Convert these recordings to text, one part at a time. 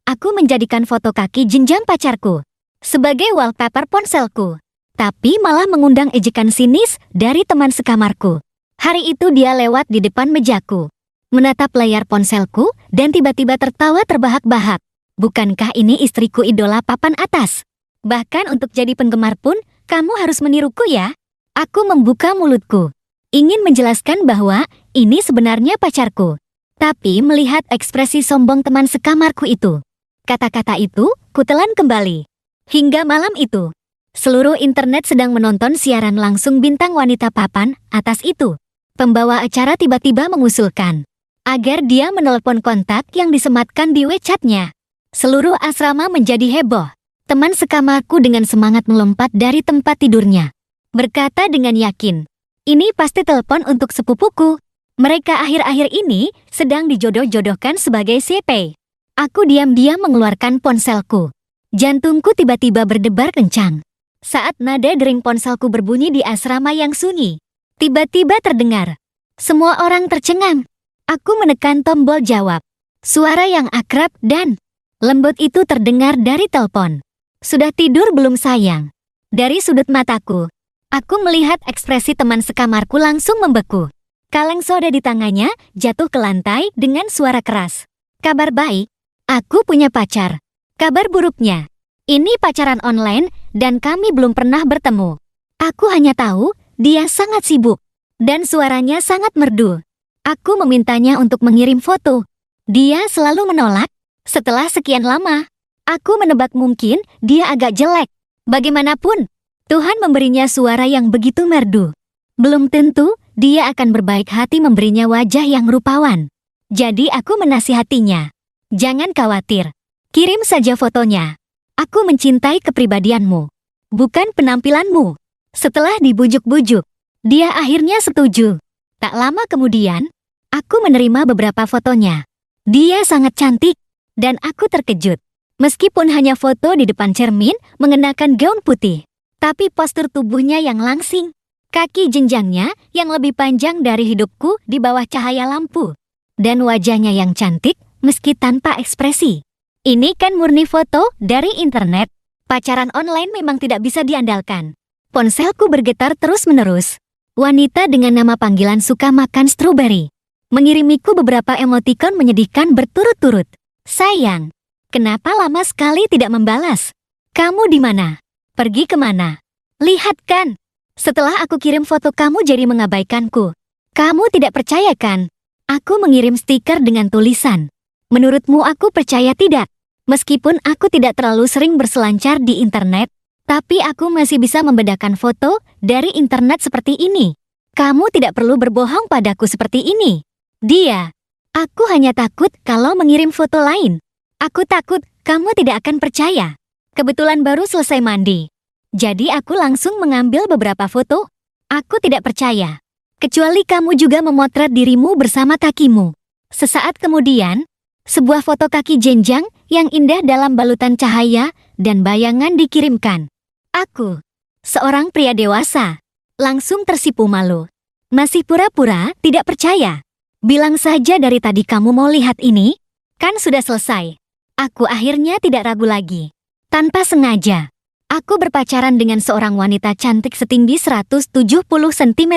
Aku menjadikan foto kaki jenjang pacarku sebagai wallpaper ponselku, tapi malah mengundang ejekan sinis dari teman sekamarku. Hari itu dia lewat di depan mejaku, menatap layar ponselku dan tiba-tiba tertawa terbahak-bahak. Bukankah ini istriku idola papan atas? Bahkan untuk jadi penggemar pun, kamu harus meniruku ya. Aku membuka mulutku, ingin menjelaskan bahwa ini sebenarnya pacarku. Tapi melihat ekspresi sombong teman sekamarku itu, kata-kata itu kutelan kembali. Hingga malam itu, seluruh internet sedang menonton siaran langsung bintang wanita papan atas itu. Pembawa acara tiba-tiba mengusulkan agar dia menelepon kontak yang disematkan di WeChat-nya. Seluruh asrama menjadi heboh. Teman sekamarku dengan semangat melompat dari tempat tidurnya, berkata dengan yakin, "Ini pasti telepon untuk sepupuku. Mereka akhir-akhir ini sedang dijodoh-jodohkan sebagai CP." Aku diam-diam mengeluarkan ponselku. Jantungku tiba-tiba berdebar kencang. Saat nada dering ponselku berbunyi di asrama yang sunyi, tiba-tiba terdengar. Semua orang tercengang. Aku menekan tombol jawab. Suara yang akrab dan lembut itu terdengar dari telepon. "Sudah tidur belum sayang?" Dari sudut mataku, aku melihat ekspresi teman sekamarku langsung membeku. Kaleng soda di tangannya jatuh ke lantai dengan suara keras. "Kabar baik, aku punya pacar. Kabar buruknya, ini pacaran online dan kami belum pernah bertemu. Aku hanya tahu dia sangat sibuk dan suaranya sangat merdu. Aku memintanya untuk mengirim foto. Dia selalu menolak. Setelah sekian lama, aku menebak mungkin dia agak jelek. Bagaimanapun, Tuhan memberinya suara yang begitu merdu. Belum tentu dia akan berbaik hati memberinya wajah yang rupawan. Jadi aku menasihatinya, jangan khawatir. Kirim saja fotonya. Aku mencintai kepribadianmu, bukan penampilanmu." Setelah dibujuk-bujuk, dia akhirnya setuju. Tak lama kemudian, aku menerima beberapa fotonya. Dia sangat cantik, dan aku terkejut. Meskipun hanya foto di depan cermin mengenakan gaun putih, tapi postur tubuhnya yang langsing, kaki jenjangnya yang lebih panjang dari hidupku di bawah cahaya lampu, dan wajahnya yang cantik meski tanpa ekspresi. Ini kan murni foto dari internet. Pacaran online memang tidak bisa diandalkan. Ponselku bergetar terus-menerus. Wanita dengan nama panggilan suka makan stroberi mengirimiku beberapa emotikon menyedihkan berturut-turut. "Sayang, kenapa lama sekali tidak membalas? Kamu di mana? Pergi kemana? Lihat kan, setelah aku kirim foto kamu jadi mengabaikanku. Kamu tidak percaya kan?" Aku mengirim stiker dengan tulisan, "Menurutmu aku percaya tidak?" Meskipun aku tidak terlalu sering berselancar di internet, tapi aku masih bisa membedakan foto dari internet seperti ini. Kamu tidak perlu berbohong padaku seperti ini. Dia, aku hanya takut kalau mengirim foto lain. Aku takut kamu tidak akan percaya. Kebetulan baru selesai mandi, jadi aku langsung mengambil beberapa foto. Aku tidak percaya, kecuali kamu juga memotret dirimu bersama kakimu. Sesaat kemudian, sebuah foto kaki jenjang yang indah dalam balutan cahaya dan bayangan dikirimkan. Aku, seorang pria dewasa, langsung tersipu malu. Masih pura-pura tidak percaya. Bilang saja dari tadi kamu mau lihat ini, kan sudah selesai. Aku akhirnya tidak ragu lagi. Tanpa sengaja, aku berpacaran dengan seorang wanita cantik setinggi 170 cm.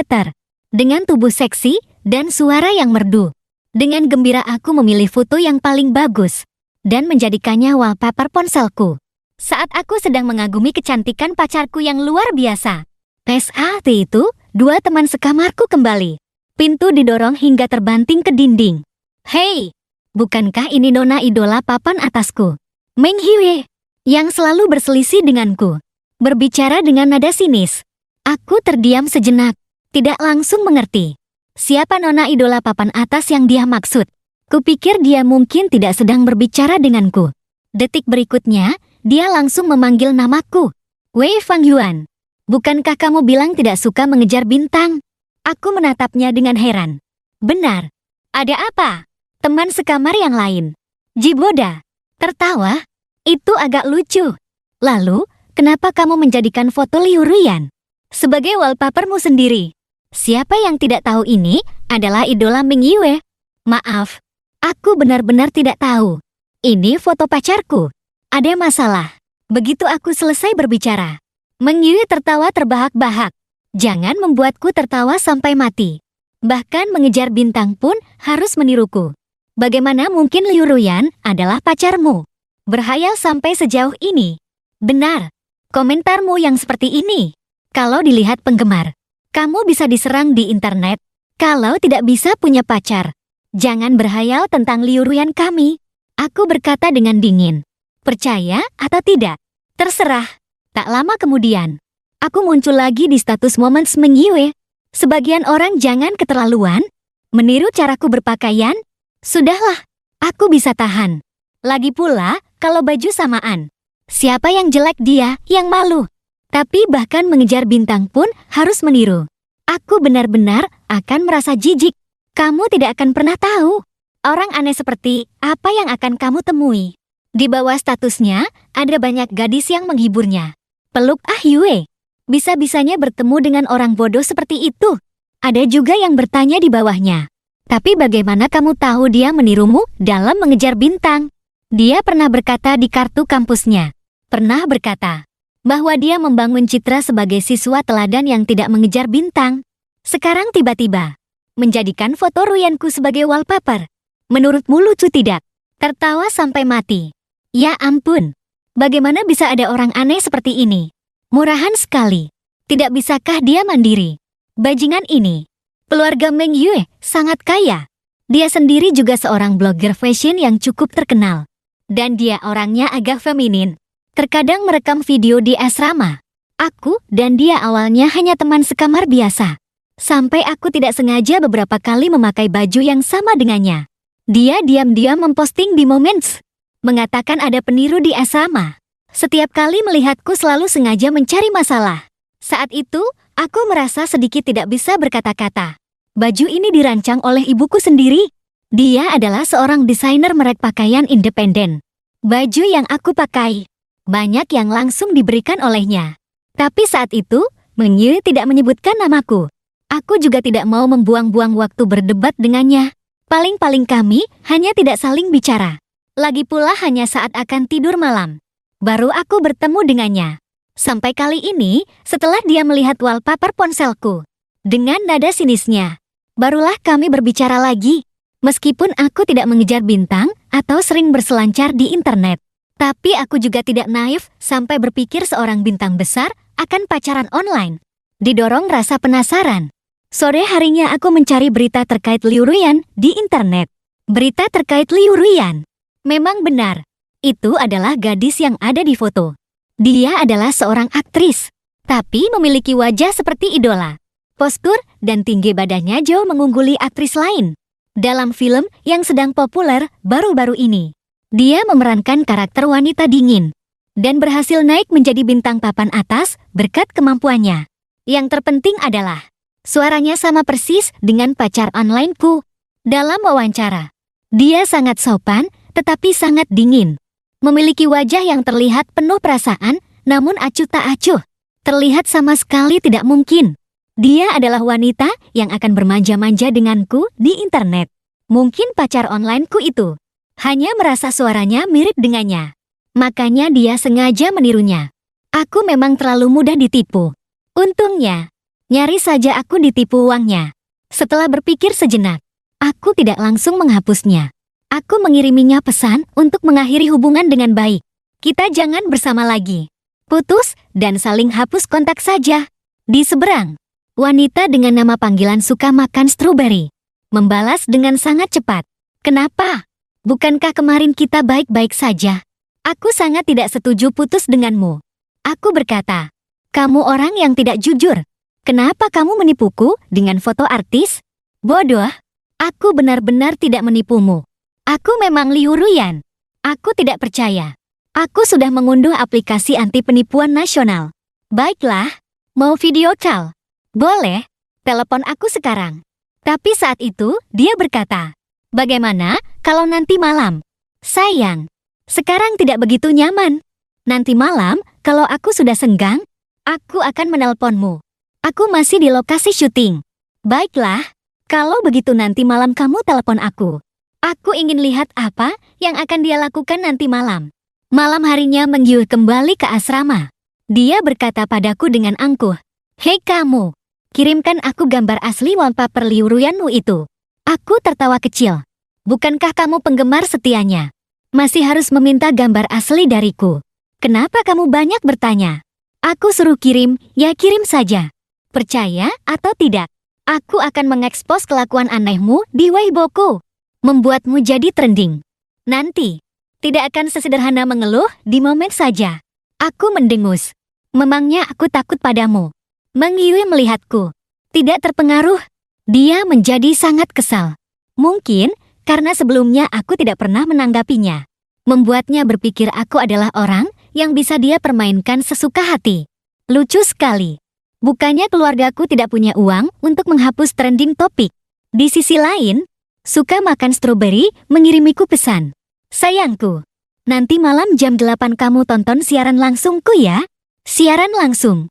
Dengan tubuh seksi dan suara yang merdu. Dengan gembira aku memilih foto yang paling bagus dan menjadikannya wallpaper ponselku. Saat aku sedang mengagumi kecantikan pacarku yang luar biasa, saat itu, dua teman sekamarku kembali. Pintu didorong hingga terbanting ke dinding. "Hei, bukankah ini nona idola papan atasku, Meng Hye, yang selalu berselisih denganku?" Berbicara dengan nada sinis. Aku terdiam sejenak, tidak langsung mengerti siapa nona idola papan atas yang dia maksud. Kupikir dia mungkin tidak sedang berbicara denganku. Detik berikutnya, dia langsung memanggil namaku. "Wei Fang Yuan, bukankah kamu bilang tidak suka mengejar bintang?" Aku menatapnya dengan heran. "Benar. Ada apa?" Teman sekamar yang lain, Jiboda, tertawa. "Itu agak lucu. Lalu, kenapa kamu menjadikan foto Liu Ruyan sebagai wallpapermu sendiri? Siapa yang tidak tahu ini adalah idola Meng Yue?" "Maaf, aku benar-benar tidak tahu." Ini foto pacarku. Ada masalah. Begitu aku selesai berbicara, Meng Yue tertawa terbahak-bahak. Jangan membuatku tertawa sampai mati. Bahkan mengejar bintang pun harus meniruku. Bagaimana mungkin Liu Ruyan adalah pacarmu? Berhayal sampai sejauh ini. Benar. Komentarmu yang seperti ini. Kalau dilihat penggemar, kamu bisa diserang di internet. Kalau tidak bisa punya pacar, jangan berhayal tentang Liu Ruyan kami. Aku berkata dengan dingin. Percaya atau tidak? Terserah. Tak lama kemudian, aku muncul lagi di status Moments Meng Yue. Sebagian orang jangan keterlaluan. Meniru caraku berpakaian? Sudahlah, aku bisa tahan. Lagi pula, kalau baju samaan. Siapa yang jelek dia yang malu. Tapi bahkan mengejar bintang pun harus meniru. Aku benar-benar akan merasa jijik. Kamu tidak akan pernah tahu. Orang aneh seperti apa yang akan kamu temui. Di bawah statusnya, ada banyak gadis yang menghiburnya. Peluk Ah Yue. Bisa-bisanya bertemu dengan orang bodoh seperti itu. Ada juga yang bertanya di bawahnya. Tapi bagaimana kamu tahu dia menirumu dalam mengejar bintang? Dia pernah berkata di kartu kampusnya. Pernah berkata bahwa dia membangun citra sebagai siswa teladan yang tidak mengejar bintang. Sekarang tiba-tiba menjadikan foto Ruyanku sebagai wallpaper. Menurutmu lucu tidak? Tertawa sampai mati. Ya ampun, bagaimana bisa ada orang aneh seperti ini? Murahan sekali. Tidak bisakah dia mandiri? Bajingan ini. Keluarga Meng Yue sangat kaya. Dia sendiri juga seorang blogger fashion yang cukup terkenal. Dan dia orangnya agak feminin. Terkadang merekam video di asrama. Aku dan dia awalnya hanya teman sekamar biasa. Sampai aku tidak sengaja beberapa kali memakai baju yang sama dengannya. Dia diam-diam memposting di Moments. Mengatakan ada peniru di asrama. Setiap kali melihatku selalu sengaja mencari masalah. Saat itu, aku merasa sedikit tidak bisa berkata-kata. Baju ini dirancang oleh ibuku sendiri. Dia adalah seorang desainer merek pakaian independen. Baju yang aku pakai, banyak yang langsung diberikan olehnya. Tapi saat itu, Meng Yue tidak menyebutkan namaku. Aku juga tidak mau membuang-buang waktu berdebat dengannya. Paling-paling kami hanya tidak saling bicara. Lagi pula hanya saat akan tidur malam. Baru aku bertemu dengannya. Sampai kali ini, setelah dia melihat wallpaper ponselku. Dengan nada sinisnya. Barulah kami berbicara lagi. Meskipun aku tidak mengejar bintang atau sering berselancar di internet. Tapi aku juga tidak naif sampai berpikir seorang bintang besar akan pacaran online. Didorong rasa penasaran. Sore harinya aku mencari berita terkait Liu Ruyan di internet. Berita terkait Liu Ruyan. Memang benar, itu adalah gadis yang ada di foto. Dia adalah seorang aktris, tapi memiliki wajah seperti idola. Postur dan tinggi badannya jauh mengungguli aktris lain. Dalam film yang sedang populer baru-baru ini, dia memerankan karakter wanita dingin dan berhasil naik menjadi bintang papan atas berkat kemampuannya. Yang terpenting adalah, suaranya sama persis dengan pacar onlineku. Dalam wawancara, dia sangat sopan, tetapi sangat dingin. Memiliki wajah yang terlihat penuh perasaan, namun acuh tak acuh. Terlihat sama sekali tidak mungkin. Dia adalah wanita yang akan bermanja-manja denganku di internet. Mungkin pacar onlineku itu hanya merasa suaranya mirip dengannya. Makanya dia sengaja menirunya. Aku memang terlalu mudah ditipu. Untungnya, nyaris saja aku ditipu uangnya. Setelah berpikir sejenak, aku tidak langsung menghapusnya. Aku mengiriminya pesan untuk mengakhiri hubungan dengan baik. Kita jangan bersama lagi. Putus dan saling hapus kontak saja. Di seberang, wanita dengan nama panggilan suka makan stroberi membalas dengan sangat cepat. Kenapa? Bukankah kemarin kita baik-baik saja? Aku sangat tidak setuju putus denganmu. Aku berkata, kamu orang yang tidak jujur. Kenapa kamu menipuku dengan foto artis? Bodoh. Aku benar-benar tidak menipumu. Aku memang Liu Ruyan. Aku tidak percaya. Aku sudah mengunduh aplikasi anti penipuan nasional. Baiklah, mau video call? Boleh, telepon aku sekarang. Tapi saat itu, dia berkata, bagaimana kalau nanti malam? Sayang, sekarang tidak begitu nyaman. Nanti malam, kalau aku sudah senggang, aku akan menelponmu. Aku masih di lokasi syuting. Baiklah, kalau begitu nanti malam kamu telepon aku. Aku ingin lihat apa yang akan dia lakukan nanti malam. Malam harinya Meng Yue kembali ke asrama. Dia berkata padaku dengan angkuh, "Hei kamu, kirimkan aku gambar asli wallpaper Liu Ruyanmu itu." Aku tertawa kecil. "Bukankah kamu penggemar setianya? Masih harus meminta gambar asli dariku. Kenapa kamu banyak bertanya? Aku suruh kirim, ya kirim saja. Percaya atau tidak, aku akan mengekspos kelakuan anehmu di Weiboku. Membuatmu jadi trending. Nanti, tidak akan sesederhana mengeluh di momen saja." Aku mendengus. "Memangnya aku takut padamu?" Meng Yue melihatku. Tidak terpengaruh. Dia menjadi sangat kesal. Mungkin karena sebelumnya aku tidak pernah menanggapinya. Membuatnya berpikir aku adalah orang yang bisa dia permainkan sesuka hati. Lucu sekali. Bukannya keluargaku tidak punya uang untuk menghapus trending topik. Di sisi lain, suka makan stroberi mengirimiku pesan. "Sayangku, nanti malam jam 8 kamu tonton siaran langsungku ya." Siaran langsung?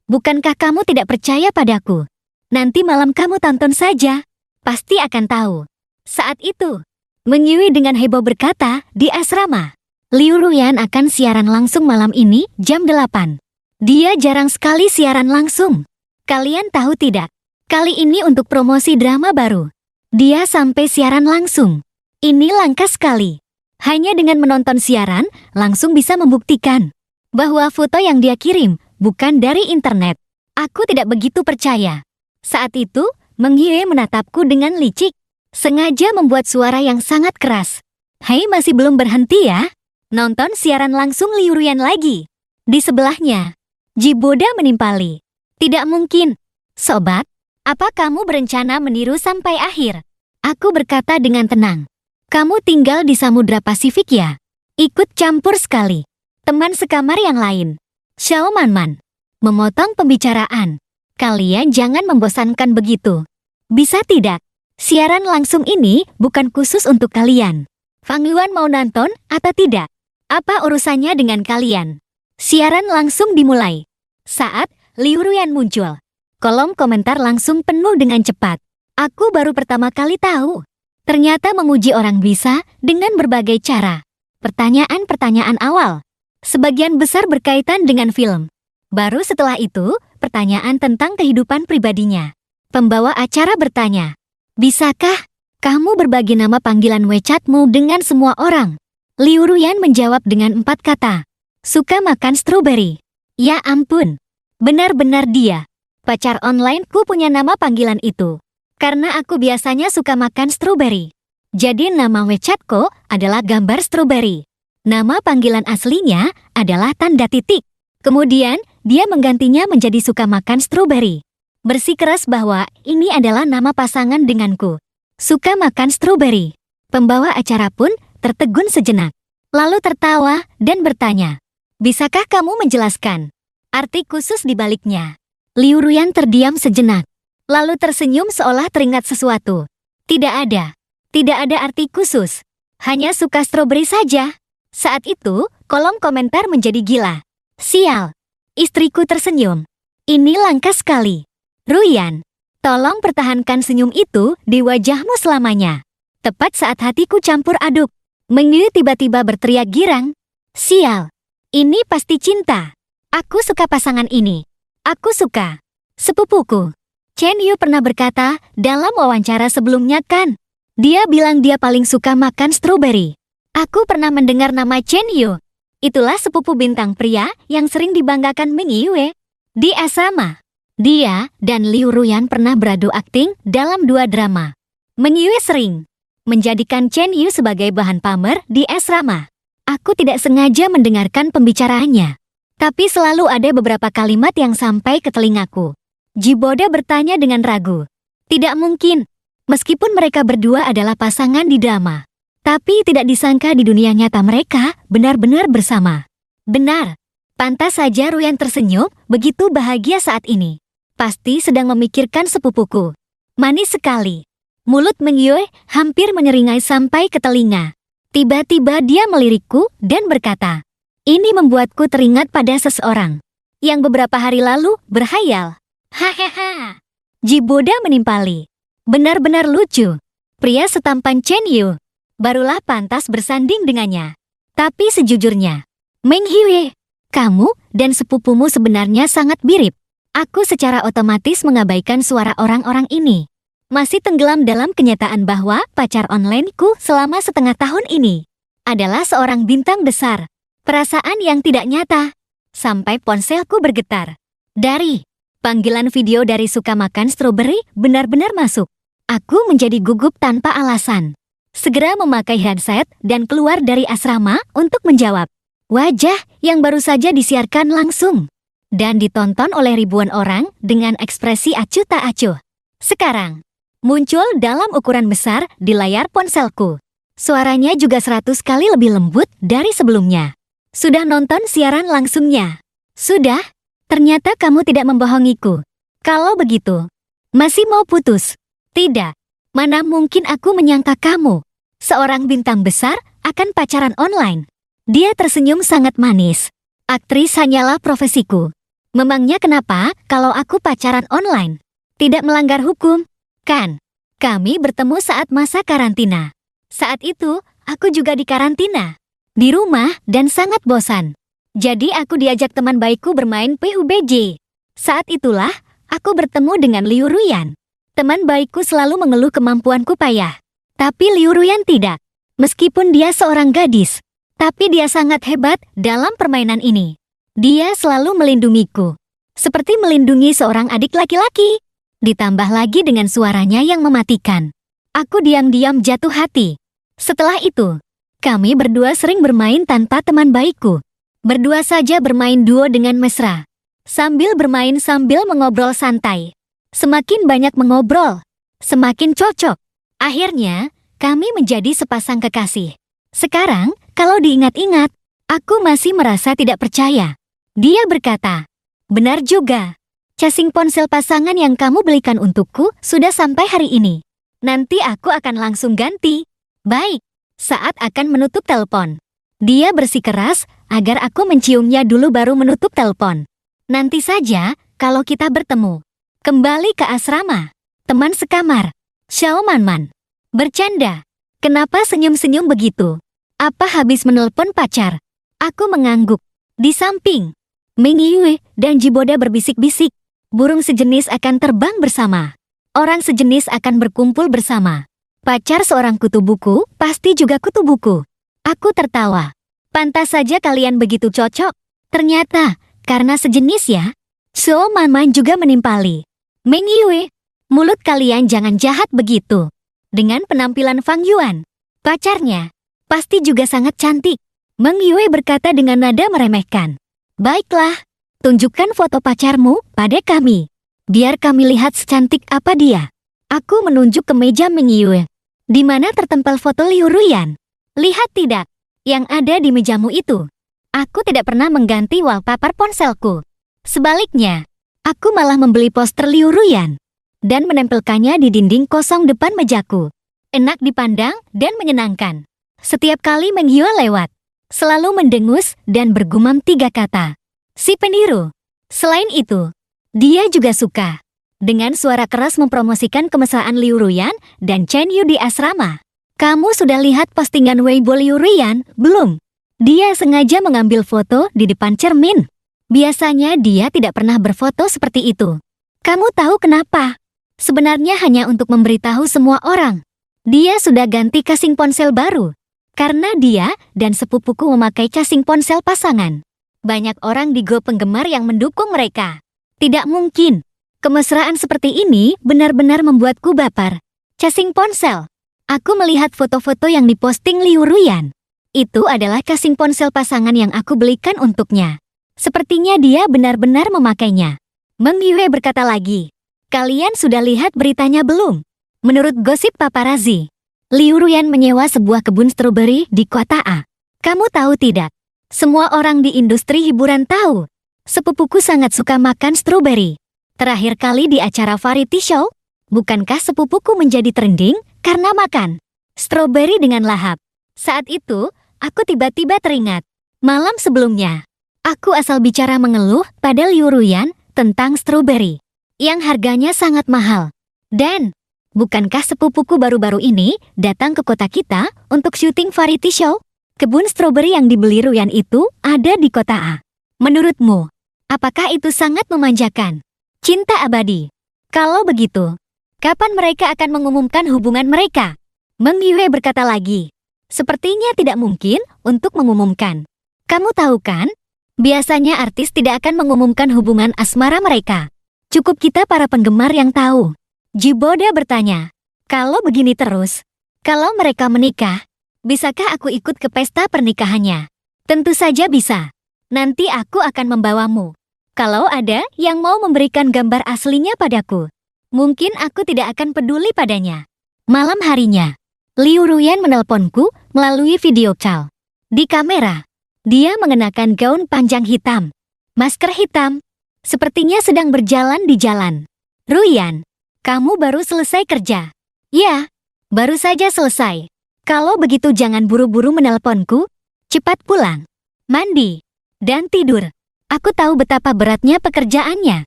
Bukankah kamu tidak percaya padaku? Nanti malam kamu tonton saja. Pasti akan tahu. Saat itu, Meng Yue dengan heboh berkata di asrama, "Liu Ruyan akan siaran langsung malam ini jam 8. Dia jarang sekali siaran langsung. Kalian tahu tidak? Kali ini untuk promosi drama baru. Dia sampai siaran langsung. Ini langka sekali. Hanya dengan menonton siaran, langsung bisa membuktikan bahwa foto yang dia kirim bukan dari internet." Aku tidak begitu percaya. Saat itu, Meng Yue menatapku dengan licik, sengaja membuat suara yang sangat keras. "Hei, masih belum berhenti ya? Nonton siaran langsung Liu Ruyan lagi." Di sebelahnya, Jiboda menimpali. "Tidak mungkin. Sobat, apa kamu berencana meniru sampai akhir?" Aku berkata dengan tenang. "Kamu tinggal di Samudra Pasifik ya? Ikut campur sekali. Teman sekamar yang lain." Xiao Manman memotong pembicaraan. "Kalian jangan membosankan begitu. Bisa tidak? Siaran langsung ini bukan khusus untuk kalian. Fang Yuan mau nonton atau tidak? Apa urusannya dengan kalian?" Siaran langsung dimulai. Saat Liu Ruyan muncul, kolom komentar langsung penuh dengan cepat. Aku baru pertama kali tahu. Ternyata memuji orang bisa dengan berbagai cara. Pertanyaan-pertanyaan awal. Sebagian besar berkaitan dengan film. Baru setelah itu, pertanyaan tentang kehidupan pribadinya. Pembawa acara bertanya, "Bisakah kamu berbagi nama panggilan WeChatmu dengan semua orang?" Liu Ruyan menjawab dengan 4 kata. "Suka makan stroberi." Ya ampun, benar-benar dia. Pacar onlineku punya nama panggilan itu. Karena aku biasanya suka makan stroberi. Jadi nama WeChatku adalah gambar stroberi. Nama panggilan aslinya adalah tanda titik. Kemudian, dia menggantinya menjadi suka makan stroberi. Bersikeras bahwa ini adalah nama pasangan denganku. Suka makan stroberi. Pembawa acara pun tertegun sejenak. Lalu tertawa dan bertanya, "Bisakah kamu menjelaskan arti khusus di baliknya?" Liu Ruyan terdiam sejenak. Lalu tersenyum seolah teringat sesuatu. "Tidak ada. Tidak ada arti khusus. Hanya suka stroberi saja." Saat itu, kolom komentar menjadi gila. "Sial." Istriku tersenyum. "Ini langka sekali. Ruyan, tolong pertahankan senyum itu di wajahmu selamanya." Tepat saat hatiku campur aduk, Meng Yue tiba-tiba berteriak girang. "Sial. Ini pasti cinta. Aku suka pasangan ini. Aku suka." Sepupuku Chen Yu pernah berkata dalam wawancara sebelumnya kan. Dia bilang dia paling suka makan stroberi. Aku pernah mendengar nama Chen Yu. Itulah sepupu bintang pria yang sering dibanggakan Meng Yue. Di asrama, dia dan Liu Ruyan pernah beradu akting dalam 2 drama. Meng Yue sering menjadikan Chen Yu sebagai bahan pamer di asrama. Aku tidak sengaja mendengarkan pembicaraannya. Tapi selalu ada beberapa kalimat yang sampai ke telingaku. Jiboda bertanya dengan ragu. Tidak mungkin, meskipun mereka berdua adalah pasangan di drama. Tapi tidak disangka di dunia nyata mereka benar-benar bersama. Benar, pantas saja Ruyan tersenyum begitu bahagia saat ini. Pasti sedang memikirkan sepupuku. Manis sekali. Mulut Meng Yue hampir menyeringai sampai ke telinga. Tiba-tiba dia melirikku dan berkata, "Ini membuatku teringat pada seseorang yang beberapa hari lalu berhayal." Hahaha. Jiboda menimpali. Benar-benar lucu. Pria setampan Chen Yu barulah pantas bersanding dengannya. Tapi sejujurnya, Meng Yue, kamu dan sepupumu sebenarnya sangat mirip. Aku secara otomatis mengabaikan suara orang-orang ini. Masih tenggelam dalam kenyataan bahwa pacar onlineku selama setengah tahun ini adalah seorang bintang besar. Perasaan yang tidak nyata. Sampai ponselku bergetar. Dari panggilan video dari suka makan stroberi benar-benar masuk. Aku menjadi gugup tanpa alasan. Segera memakai headset dan keluar dari asrama untuk menjawab. Wajah yang baru saja disiarkan langsung dan ditonton oleh ribuan orang dengan ekspresi acuh tak acuh. Sekarang, muncul dalam ukuran besar di layar ponselku. Suaranya juga 100 kali lebih lembut dari sebelumnya. Sudah nonton siaran langsungnya? Sudah? Ternyata kamu tidak membohongiku. Kalau begitu, masih mau putus? Tidak. Mana mungkin aku menyangka kamu, seorang bintang besar, akan pacaran online. Dia tersenyum sangat manis. Aktris hanyalah profesiku. Memangnya kenapa kalau aku pacaran online? Tidak melanggar hukum, kan? Kami bertemu saat masa karantina. Saat itu, aku juga di karantina. Di rumah dan sangat bosan. Jadi aku diajak teman baikku bermain PUBG. Saat itulah, aku bertemu dengan Liu Ruyan. Teman baikku selalu mengeluh kemampuanku payah. Tapi Liu Ruyan tidak. Meskipun dia seorang gadis, tapi dia sangat hebat dalam permainan ini. Dia selalu melindungiku. Seperti melindungi seorang adik laki-laki. Ditambah lagi dengan suaranya yang mematikan. Aku diam-diam jatuh hati. Setelah itu, kami berdua sering bermain tanpa teman baikku. Berdua saja bermain duo dengan mesra. Sambil bermain sambil mengobrol santai. Semakin banyak mengobrol, semakin cocok. Akhirnya, kami menjadi sepasang kekasih. Sekarang, kalau diingat-ingat, aku masih merasa tidak percaya. Dia berkata, benar juga. Casing ponsel pasangan yang kamu belikan untukku sudah sampai hari ini. Nanti aku akan langsung ganti. Baik, saat akan menutup telepon. Dia bersikeras agar aku menciumnya dulu baru menutup telepon. Nanti saja kalau kita bertemu. Kembali ke asrama. Teman sekamar. Xiao Manman. Bercanda. Kenapa senyum-senyum begitu? Apa habis menelpon pacar? Aku mengangguk. Di samping, Meng Yue dan Jiboda berbisik-bisik. Burung sejenis akan terbang bersama. Orang sejenis akan berkumpul bersama. Pacar seorang kutu buku pasti juga kutu buku. Aku tertawa. Pantas saja kalian begitu cocok. Ternyata, karena sejenis ya. Xiao Manman juga menimpali. Meng Yue, mulut kalian jangan jahat begitu. Dengan penampilan Fang Yuan, pacarnya, pasti juga sangat cantik. Meng Yue berkata dengan nada meremehkan. Baiklah, tunjukkan foto pacarmu pada kami. Biar kami lihat secantik apa dia. Aku menunjuk ke meja Meng Yue. Di mana tertempel foto Liu Ruyan. Lihat tidak, yang ada di mejamu itu. Aku tidak pernah mengganti wallpaper ponselku. Sebaliknya, aku malah membeli poster Liu Ruyan dan menempelkannya di dinding kosong depan mejaku. Enak dipandang dan menyenangkan. Setiap kali Meng Yue lewat, selalu mendengus dan bergumam 3 kata. Si peniru. Selain itu, dia juga suka dengan suara keras mempromosikan kemesraan Liu Ruyan dan Chen Yu di asrama. Kamu sudah lihat postingan Weibo Liu Ruyan, belum? Dia sengaja mengambil foto di depan cermin. Biasanya dia tidak pernah berfoto seperti itu. Kamu tahu kenapa? Sebenarnya hanya untuk memberitahu semua orang. Dia sudah ganti casing ponsel baru. Karena dia dan sepupuku memakai casing ponsel pasangan. Banyak orang di grup penggemar yang mendukung mereka. Tidak mungkin. Kemesraan seperti ini benar-benar membuatku baper. Casing ponsel. Aku melihat foto-foto yang diposting Liu Ruyan. Itu adalah casing ponsel pasangan yang aku belikan untuknya. Sepertinya dia benar-benar memakainya. Meng Yue berkata lagi. Kalian sudah lihat beritanya belum? Menurut gosip paparazzi, Liu Ruyan menyewa sebuah kebun stroberi di kota A. Kamu tahu tidak? Semua orang di industri hiburan tahu. Sepupuku sangat suka makan stroberi. Terakhir kali di acara variety show, bukankah sepupuku menjadi trending karena makan stroberi dengan lahap? Saat itu, aku tiba-tiba teringat. Malam sebelumnya, aku asal bicara mengeluh pada Liu Ruyan tentang stroberi yang harganya sangat mahal. Dan Bukankah sepupuku baru-baru ini datang ke kota kita untuk syuting variety show? Kebun stroberi yang dibeli Ruyan itu ada di kota A. Menurutmu, apakah itu sangat memanjakan? Cinta abadi. Kalau begitu, kapan mereka akan mengumumkan hubungan mereka? Meng Yue berkata lagi. Sepertinya tidak mungkin untuk mengumumkan. Kamu tahu kan? Biasanya artis tidak akan mengumumkan hubungan asmara mereka. Cukup kita para penggemar yang tahu. Jiboda bertanya. Kalau begini terus, kalau mereka menikah, bisakah aku ikut ke pesta pernikahannya? Tentu saja bisa. Nanti aku akan membawamu. Kalau ada yang mau memberikan gambar aslinya padaku, mungkin aku tidak akan peduli padanya. Malam harinya, Liu Ruyan menelponku melalui video call. Di kamera, dia mengenakan gaun panjang hitam, masker hitam, sepertinya sedang berjalan di jalan. Ruyan, kamu baru selesai kerja? Ya, baru saja selesai. Kalau begitu jangan buru-buru menelponku, cepat pulang, mandi, dan tidur. Aku tahu betapa beratnya pekerjaannya.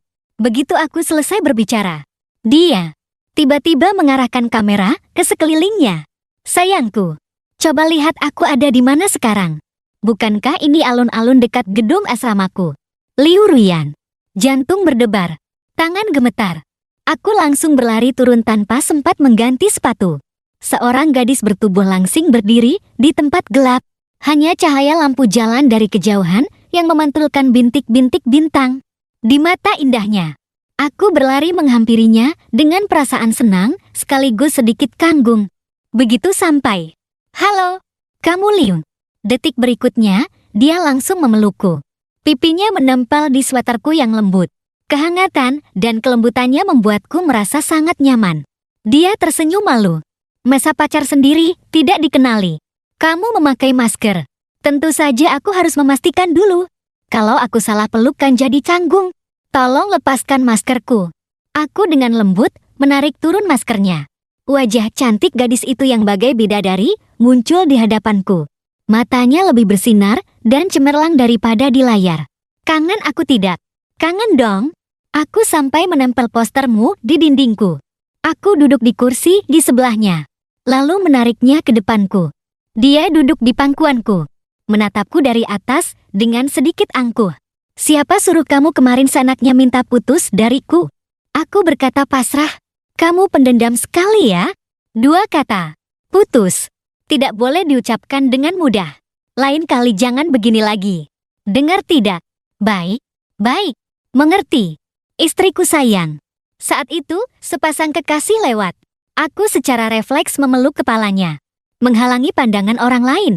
Begitu aku selesai berbicara, dia tiba-tiba mengarahkan kamera ke sekelilingnya. Sayangku, coba lihat aku ada di mana sekarang. Bukankah ini alun-alun dekat gedung asramaku? Liu Ruyan. Jantung berdebar, tangan gemetar. Aku langsung berlari turun tanpa sempat mengganti sepatu. Seorang gadis bertubuh langsing berdiri di tempat gelap. Hanya cahaya lampu jalan dari kejauhan yang memantulkan bintik-bintik bintang. Di mata indahnya, aku berlari menghampirinya dengan perasaan senang sekaligus sedikit kanggung. Begitu sampai, "Halo, kamu Liu." Detik berikutnya, dia langsung memelukku. Pipinya menempel di sweaterku yang lembut. Kehangatan dan kelembutannya membuatku merasa sangat nyaman. Dia tersenyum malu. Masa pacar sendiri tidak dikenali. Kamu memakai masker. Tentu saja aku harus memastikan dulu. Kalau aku salah peluk kan jadi canggung. Tolong lepaskan maskerku. Aku dengan lembut menarik turun maskernya. Wajah cantik gadis itu yang bagai bidadari muncul di hadapanku. Matanya lebih bersinar dan cemerlang daripada di layar. Kangen aku tidak? Kangen dong. Aku sampai menempel postermu di dindingku. Aku duduk di kursi di sebelahnya, lalu menariknya ke depanku. Dia duduk di pangkuanku, menatapku dari atas dengan sedikit angkuh. Siapa suruh kamu kemarin senaknya minta putus dariku? Aku berkata pasrah. Kamu pendendam sekali ya. Dua kata, putus, tidak boleh diucapkan dengan mudah. Lain kali jangan begini lagi. Dengar tidak? Baik, baik, mengerti. Istriku sayang. Saat itu, sepasang kekasih lewat. Aku secara refleks memeluk kepalanya, menghalangi pandangan orang lain.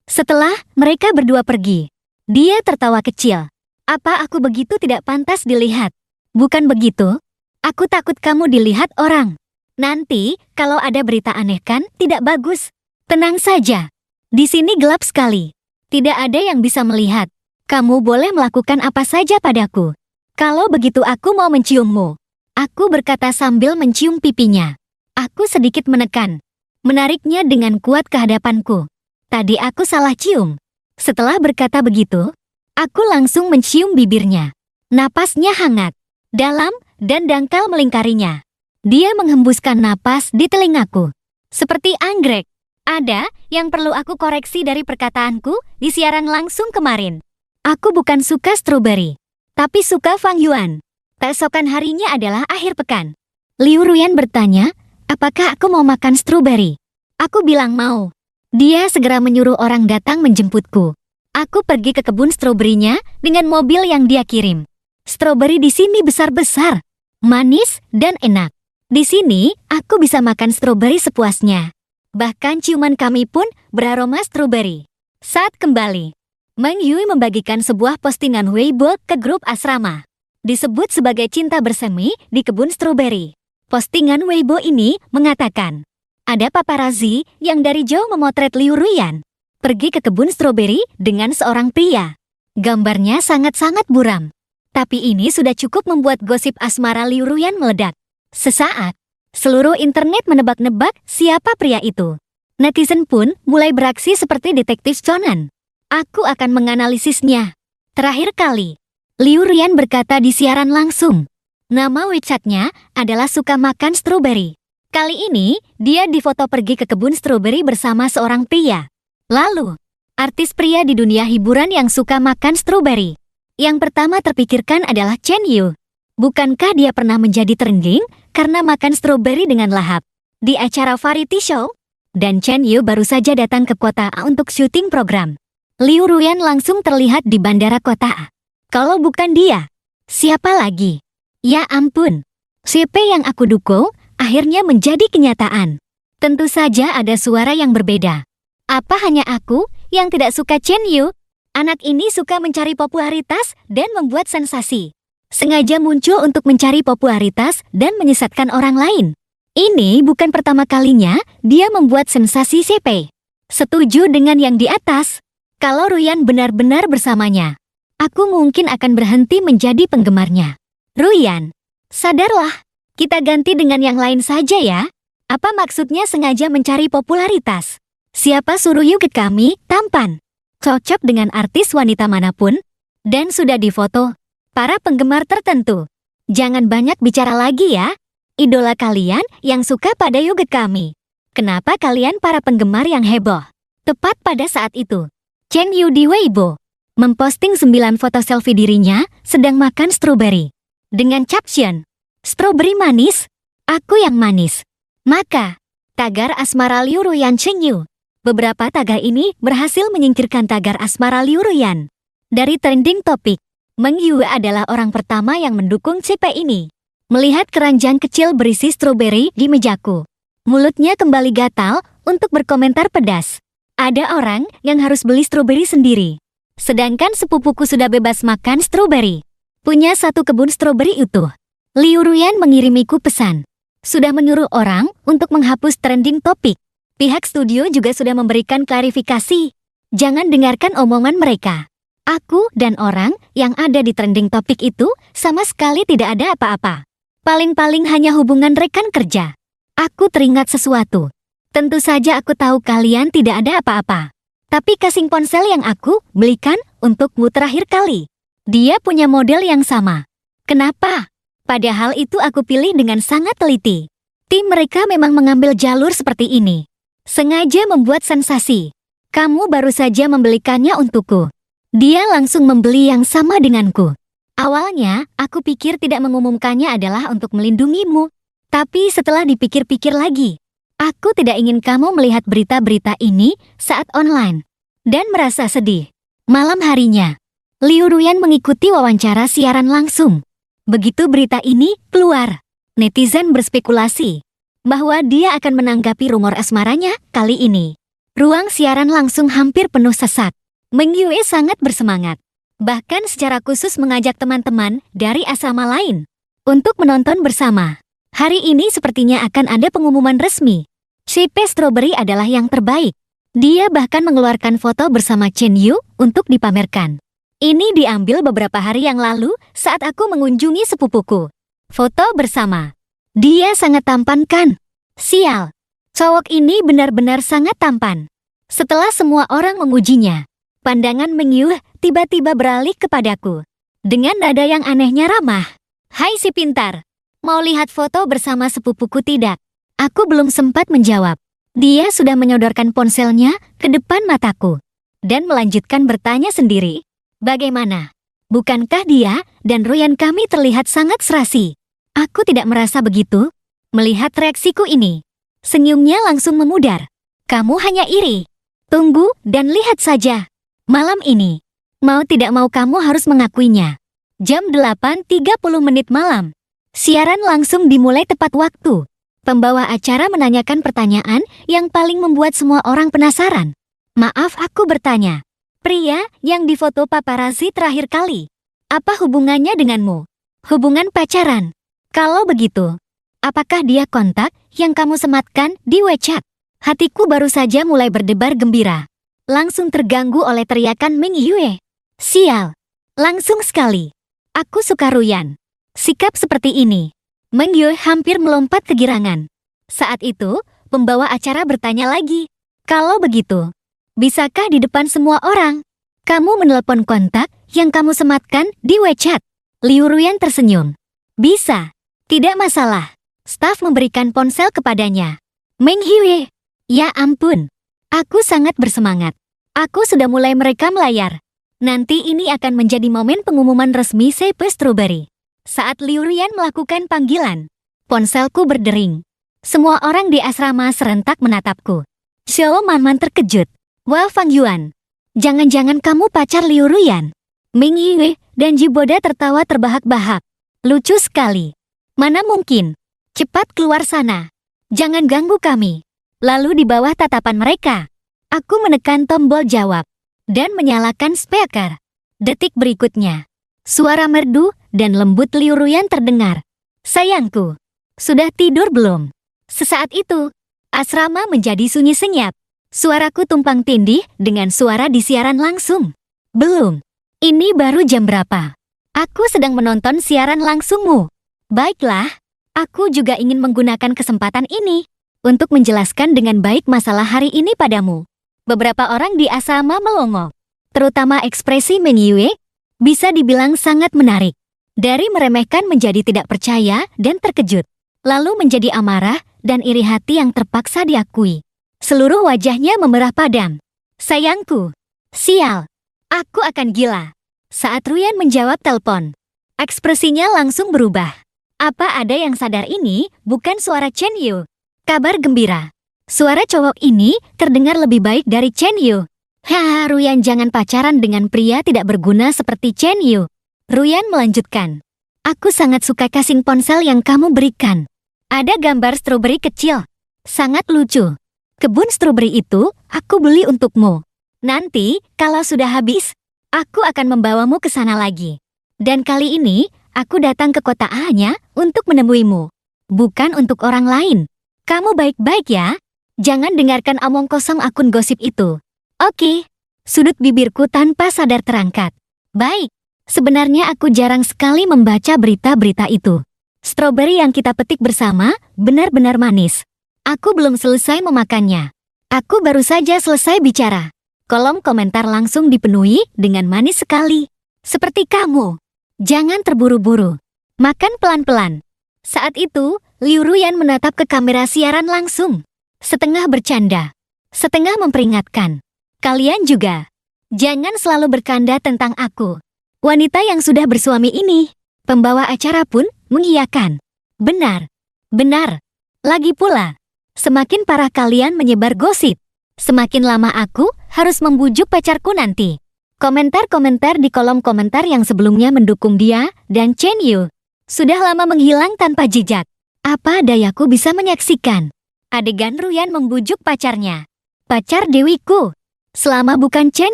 Setelah mereka berdua pergi, dia tertawa kecil. Apa aku begitu tidak pantas dilihat? Bukan begitu. Aku takut kamu dilihat orang. Nanti, kalau ada berita aneh kan tidak bagus. Tenang saja. Di sini gelap sekali. Tidak ada yang bisa melihat. Kamu boleh melakukan apa saja padaku. Kalau begitu aku mau menciummu. Aku berkata sambil mencium pipinya. Aku sedikit menekan, menariknya dengan kuat ke hadapanku. Tadi aku salah cium. Setelah berkata begitu, aku langsung mencium bibirnya. Napasnya hangat, dalam, dan dangkal melingkarinya. Dia menghembuskan napas di telingaku. Seperti anggrek. Ada yang perlu aku koreksi dari perkataanku di siaran langsung kemarin. Aku bukan suka stroberi, tapi suka Fang Yuan. Keesokan harinya adalah akhir pekan. Liu Ruyan bertanya, apakah aku mau makan stroberi? Aku bilang mau. Dia segera menyuruh orang datang menjemputku. Aku pergi ke kebun stroberinya dengan mobil yang dia kirim. Stroberi di sini besar-besar, manis, dan enak. Di sini, aku bisa makan stroberi sepuasnya. Bahkan ciuman kami pun beraroma stroberi. Saat kembali, Meng Yui membagikan sebuah postingan Weibo ke grup asrama. Disebut sebagai cinta bersemi di kebun stroberi. Postingan Weibo ini mengatakan, ada paparazzi yang dari jauh memotret Liu Ruyan pergi ke kebun stroberi dengan seorang pria. Gambarnya sangat-sangat buram. Tapi ini sudah cukup membuat gosip asmara Liu Ruyan meledak. Sesaat, seluruh internet menebak-nebak siapa pria itu. Netizen pun mulai beraksi seperti detektif Conan. Aku akan menganalisisnya. Terakhir kali, Liu Ruyan berkata di siaran langsung. Nama WeChat-nya adalah suka makan stroberi. Kali ini, dia difoto pergi ke kebun stroberi bersama seorang pria. Lalu, artis pria di dunia hiburan yang suka makan stroberi. Yang pertama terpikirkan adalah Chen Yu. Bukankah dia pernah menjadi trending karena makan stroberi dengan lahap di acara variety show? Dan Chen Yu baru saja datang ke kota A untuk syuting program. Liu Ruyan langsung terlihat di bandara kota A. Kalau bukan dia, siapa lagi? Ya ampun, CP yang aku dukung akhirnya menjadi kenyataan. Tentu saja ada suara yang berbeda. Apa hanya aku yang tidak suka Chen Yu? Anak ini suka mencari popularitas dan membuat sensasi. Sengaja muncul untuk mencari popularitas dan menyesatkan orang lain. Ini bukan pertama kalinya dia membuat sensasi CP. Setuju dengan yang di atas. Kalau Ruyan benar-benar bersamanya, aku mungkin akan berhenti menjadi penggemarnya. Ruyan, sadarlah. Kita ganti dengan yang lain saja ya. Apa maksudnya sengaja mencari popularitas? Siapa suruh you ke kami, tampan? Cocok dengan artis wanita manapun? Dan sudah difoto para penggemar tertentu. Jangan banyak bicara lagi ya. Idola kalian yang suka pada yogurt kami. Kenapa kalian para penggemar yang heboh? Tepat pada saat itu, Chen Yu di Weibo memposting 9 foto selfie dirinya sedang makan stroberi. Dengan caption, "Stroberi manis, aku yang manis." Maka, tagar asmara Liu Ruyan Chen Yu. Beberapa tagar ini berhasil menyingkirkan tagar asmara Liu Ruyan dari trending topik. Meng Yu adalah orang pertama yang mendukung CP ini. Melihat keranjang kecil berisi stroberi di mejaku, mulutnya kembali gatal untuk berkomentar pedas. Ada orang yang harus beli stroberi sendiri. Sedangkan sepupuku sudah bebas makan stroberi. Punya satu kebun stroberi utuh. Liu Ruyan mengirimiku pesan. Sudah menyuruh orang untuk menghapus trending topik. Pihak studio juga sudah memberikan klarifikasi. Jangan dengarkan omongan mereka. Aku dan orang yang ada di trending topik itu sama sekali tidak ada apa-apa. Paling-paling hanya hubungan rekan kerja. Aku teringat sesuatu. Tentu saja aku tahu kalian tidak ada apa-apa. Tapi casing ponsel yang aku belikan untukmu terakhir kali. Dia punya model yang sama. Kenapa? Padahal itu aku pilih dengan sangat teliti. Tim mereka memang mengambil jalur seperti ini. Sengaja membuat sensasi. Kamu baru saja membelikannya untukku. Dia langsung membeli yang sama denganku. Awalnya, aku pikir tidak mengumumkannya adalah untuk melindungimu. Tapi setelah dipikir-pikir lagi, aku tidak ingin kamu melihat berita-berita ini saat online. Dan merasa sedih. Malam harinya, Liu Ruyan mengikuti wawancara siaran langsung. Begitu berita ini keluar, netizen berspekulasi bahwa dia akan menanggapi rumor asmaranya kali ini. Ruang siaran langsung hampir penuh sesak. Meng Yue sangat bersemangat. Bahkan secara khusus mengajak teman-teman dari asrama lain untuk menonton bersama. Hari ini sepertinya akan ada pengumuman resmi. CP Strawberry adalah yang terbaik. Dia bahkan mengeluarkan foto bersama Chen Yu untuk dipamerkan. Ini diambil beberapa hari yang lalu saat aku mengunjungi sepupuku. Foto bersama. Dia sangat tampan kan? Sial. Cowok ini benar-benar sangat tampan. Setelah semua orang memujinya, pandangan Meng Yu tiba-tiba beralih kepadaku. Dengan nada yang anehnya ramah. Hai si pintar. Mau lihat foto bersama sepupuku tidak? Aku belum sempat menjawab. Dia sudah menyodorkan ponselnya ke depan mataku. Dan melanjutkan bertanya sendiri. Bagaimana? Bukankah dia dan Ruyan kami terlihat sangat serasi? Aku tidak merasa begitu. Melihat reaksiku ini, senyumnya langsung memudar. Kamu hanya iri. Tunggu dan lihat saja. Malam ini, mau tidak mau kamu harus mengakuinya. Jam 8.30 malam. Siaran langsung dimulai tepat waktu. Pembawa acara menanyakan pertanyaan yang paling membuat semua orang penasaran. Maaf aku bertanya. Pria yang difoto paparazzi terakhir kali. Apa hubungannya denganmu? Hubungan pacaran? Kalau begitu, apakah dia kontak yang kamu sematkan di WeChat? Hatiku baru saja mulai berdebar gembira. Langsung terganggu oleh teriakan Meng Yue. Sial. Langsung sekali. Aku suka Ruyan. Sikap seperti ini. Meng Yue hampir melompat kegirangan. Saat itu, pembawa acara bertanya lagi. Kalau begitu, bisakah di depan semua orang, kamu menelpon kontak yang kamu sematkan di WeChat? Liu Ruyan tersenyum. Bisa. Tidak masalah. Staf memberikan ponsel kepadanya. Meng Hye. Ya ampun. Aku sangat bersemangat. Aku sudah mulai merekam layar. Nanti ini akan menjadi momen pengumuman resmi CP Strawberry. Saat Liu Ruyan melakukan panggilan, ponselku berdering. Semua orang di asrama serentak menatapku. Xiao Manman terkejut. Wah Fang Yuan, jangan-jangan kamu pacar Liu Ruyan? Ming Hye dan Jiboda tertawa terbahak-bahak. Lucu sekali. Mana mungkin? Cepat keluar sana. Jangan ganggu kami. Lalu di bawah tatapan mereka, aku menekan tombol jawab dan menyalakan speaker. Detik berikutnya, suara merdu dan lembut Liu Ruyan terdengar. Sayangku, sudah tidur belum? Sesaat itu, asrama menjadi sunyi senyap. Suaraku tumpang tindih dengan suara di siaran langsung. Belum. Ini baru jam berapa? Aku sedang menonton siaran langsungmu. Baiklah, aku juga ingin menggunakan kesempatan ini untuk menjelaskan dengan baik masalah hari ini padamu. Beberapa orang di asrama melongo. Terutama ekspresi Meng Hye bisa dibilang sangat menarik. Dari meremehkan menjadi tidak percaya dan terkejut. Lalu menjadi amarah dan iri hati yang terpaksa diakui. Seluruh wajahnya memerah padam. Sayangku, sial, aku akan gila. Saat Ruyan menjawab telepon, ekspresinya langsung berubah. Apa ada yang sadar ini bukan suara Chen Yu? Kabar gembira. Suara cowok ini terdengar lebih baik dari Chen Yu. Haha, Ruyan jangan pacaran dengan pria tidak berguna seperti Chen Yu. Ruyan melanjutkan. Aku sangat suka casing ponsel yang kamu berikan. Ada gambar stroberi kecil. Sangat lucu. Kebun stroberi itu aku beli untukmu. Nanti, kalau sudah habis, aku akan membawamu ke sana lagi. Dan kali ini, aku datang ke kota hanya untuk menemuimu. Bukan untuk orang lain. Kamu baik-baik ya. Jangan dengarkan omong kosong akun gosip itu. Oke. Sudut bibirku tanpa sadar terangkat. Baik. Sebenarnya aku jarang sekali membaca berita-berita itu. Stroberi yang kita petik bersama benar-benar manis. Aku belum selesai memakannya. Aku baru saja selesai bicara. Kolom komentar langsung dipenuhi dengan manis sekali. Seperti kamu. Jangan terburu-buru. Makan pelan-pelan. Saat itu, Liu Ruyan menatap ke kamera siaran langsung. Setengah bercanda. Setengah memperingatkan. Kalian juga. Jangan selalu bercanda tentang aku. Wanita yang sudah bersuami ini. Pembawa acara pun mengiyakan. Benar. Benar. Lagi pula. Semakin parah kalian menyebar gosip, semakin lama aku harus membujuk pacarku nanti. Komentar-komentar di kolom komentar yang sebelumnya mendukung dia dan Chen Yu sudah lama menghilang tanpa jejak. Apa dayaku bisa menyaksikan adegan Ruyan membujuk pacarnya. Pacar Dewiku. Selama bukan Chen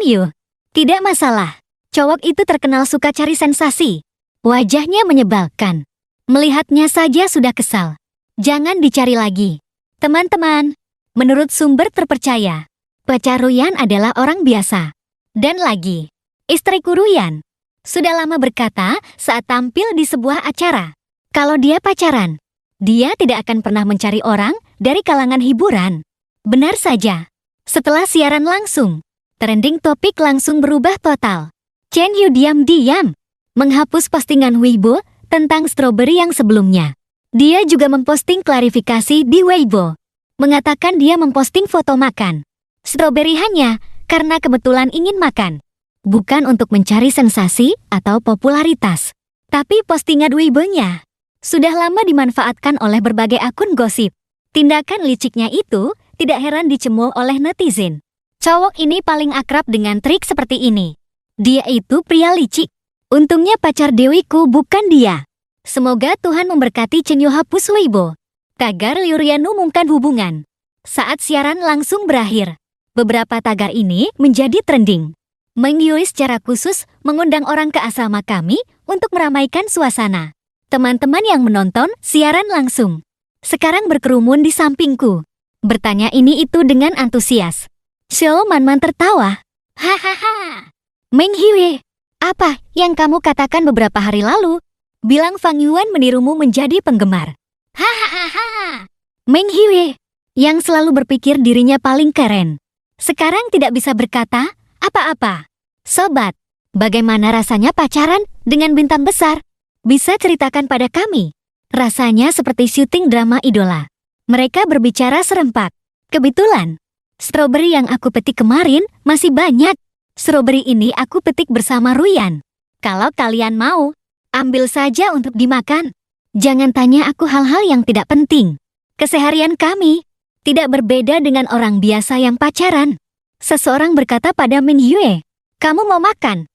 Yu, tidak masalah. Cowok itu terkenal suka cari sensasi. Wajahnya menyebalkan. Melihatnya saja sudah kesal. Jangan dicari lagi. Teman-teman, menurut sumber terpercaya, pacar Ruyan adalah orang biasa. Dan lagi, istriku Ruyan sudah lama berkata saat tampil di sebuah acara, kalau dia pacaran, dia tidak akan pernah mencari orang dari kalangan hiburan. Benar saja. Setelah siaran langsung, trending topik langsung berubah total. Chen Yu diam-diam menghapus postingan Weibo tentang stroberi yang sebelumnya. Dia juga memposting klarifikasi di Weibo, mengatakan dia memposting foto makan stroberi hanya karena kebetulan ingin makan, bukan untuk mencari sensasi atau popularitas. Tapi postingan Weibo-nya sudah lama dimanfaatkan oleh berbagai akun gosip. Tindakan liciknya itu tidak heran dicemooh oleh netizen. Cowok ini paling akrab dengan trik seperti ini. Dia itu pria licik. Untungnya pacar Dewiku bukan dia. Semoga Tuhan memberkati Chen Yu hapus Weibo. Tagar Liu Ruyan umumkan hubungan. Saat siaran langsung berakhir, beberapa tagar ini menjadi trending. Meng Hye secara khusus mengundang orang ke asrama kami untuk meramaikan suasana. Teman-teman yang menonton siaran langsung sekarang berkerumun di sampingku, bertanya ini itu dengan antusias. Xiao Manman tertawa. Hahaha. Meng Hye, apa yang kamu katakan beberapa hari lalu? Bilang Fang Yuan menirumu menjadi penggemar. Hahaha. Meng Hye, yang selalu berpikir dirinya paling keren, sekarang tidak bisa berkata apa-apa. Sobat, bagaimana rasanya pacaran dengan bintang besar? Bisa ceritakan pada kami. Rasanya seperti syuting drama idola. Mereka berbicara serempak. Kebetulan, stroberi yang aku petik kemarin masih banyak. Stroberi ini aku petik bersama Ruyan. Kalau kalian mau, ambil saja untuk dimakan. Jangan tanya aku hal-hal yang tidak penting. Keseharian kami tidak berbeda dengan orang biasa yang pacaran. Seseorang berkata pada Min Yue, "Kamu mau makan?"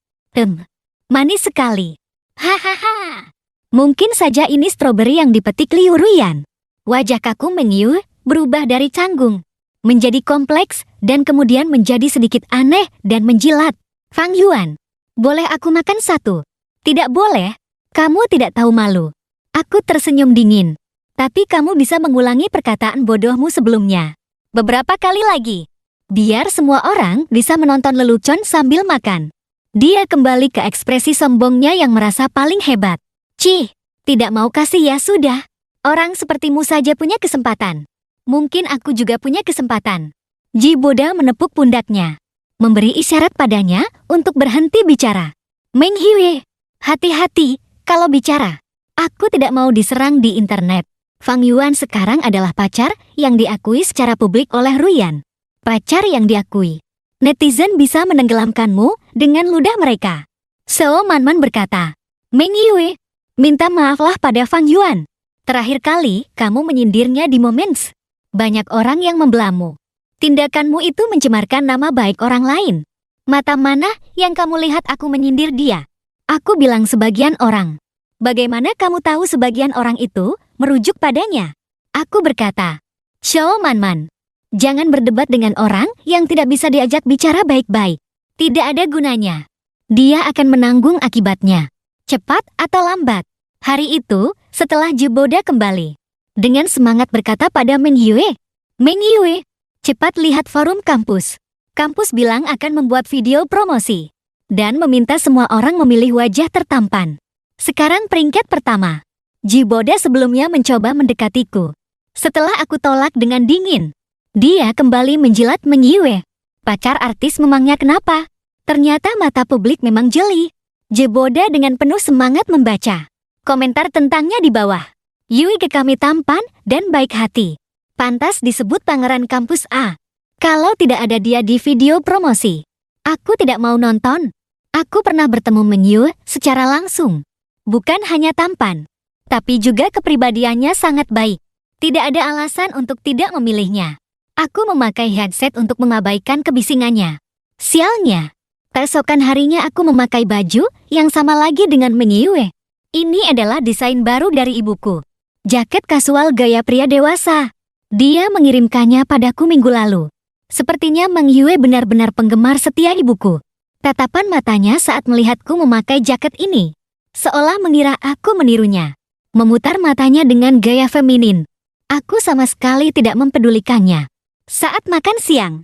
Manis sekali. Hahaha. Mungkin saja ini stroberi yang dipetik Liu Ruyan. Wajah kaku Min Yue berubah dari canggung menjadi kompleks dan kemudian menjadi sedikit aneh dan menjilat. Fang Yuan, boleh aku makan satu? Tidak boleh. Kamu tidak tahu malu. Aku tersenyum dingin. Tapi kamu bisa mengulangi perkataan bodohmu sebelumnya. Beberapa kali lagi. Biar semua orang bisa menonton lelucon sambil makan. Dia kembali ke ekspresi sombongnya yang merasa paling hebat. Cih, tidak mau kasih ya sudah. Orang sepertimu saja punya kesempatan. Mungkin aku juga punya kesempatan. Ji Boda menepuk pundaknya, memberi isyarat padanya untuk berhenti bicara. Meng Hue, hati-hati kalau bicara. Aku tidak mau diserang di internet. Fang Yuan sekarang adalah pacar yang diakui secara publik oleh Ruyan. Pacar yang diakui. Netizen bisa menenggelamkanmu dengan ludah mereka. So Manman berkata, Meng Hue, minta maaflah pada Fang Yuan. Terakhir kali kamu menyindirnya di Moments. Banyak orang yang membelamu. Tindakanmu itu mencemarkan nama baik orang lain. Mata mana yang kamu lihat aku menyindir dia? Aku bilang sebagian orang. Bagaimana kamu tahu sebagian orang itu merujuk padanya? Aku berkata, Xiao Manman, jangan berdebat dengan orang yang tidak bisa diajak bicara baik-baik. Tidak ada gunanya. Dia akan menanggung akibatnya. Cepat atau lambat. Hari itu, setelah Jiboda kembali, dengan semangat berkata pada Meng Yue, Meng Yue, cepat lihat forum kampus. Kampus bilang akan membuat video promosi dan meminta semua orang memilih wajah tertampan. Sekarang peringkat pertama. Jiboda sebelumnya mencoba mendekatiku. Setelah aku tolak dengan dingin, dia kembali menjilat Meng Yue. Pacar artis memangnya kenapa? Ternyata mata publik memang jeli. Jiboda dengan penuh semangat membaca komentar tentangnya di bawah. Yui ke kami tampan dan baik hati. Pantas disebut pangeran kampus A. Kalau tidak ada dia di video promosi, aku tidak mau nonton. Aku pernah bertemu Meng Yue secara langsung. Bukan hanya tampan, tapi juga kepribadiannya sangat baik. Tidak ada alasan untuk tidak memilihnya. Aku memakai headset untuk mengabaikan kebisingannya. Sialnya, keesokan harinya aku memakai baju yang sama lagi dengan Meng Yue. Ini adalah desain baru dari ibuku. Jaket kasual gaya pria dewasa. Dia mengirimkannya padaku minggu lalu. Sepertinya Meng Yue benar-benar penggemar setia ibuku. Tatapan matanya saat melihatku memakai jaket ini, seolah mengira aku menirunya. Memutar matanya dengan gaya feminin. Aku sama sekali tidak mempedulikannya. Saat makan siang,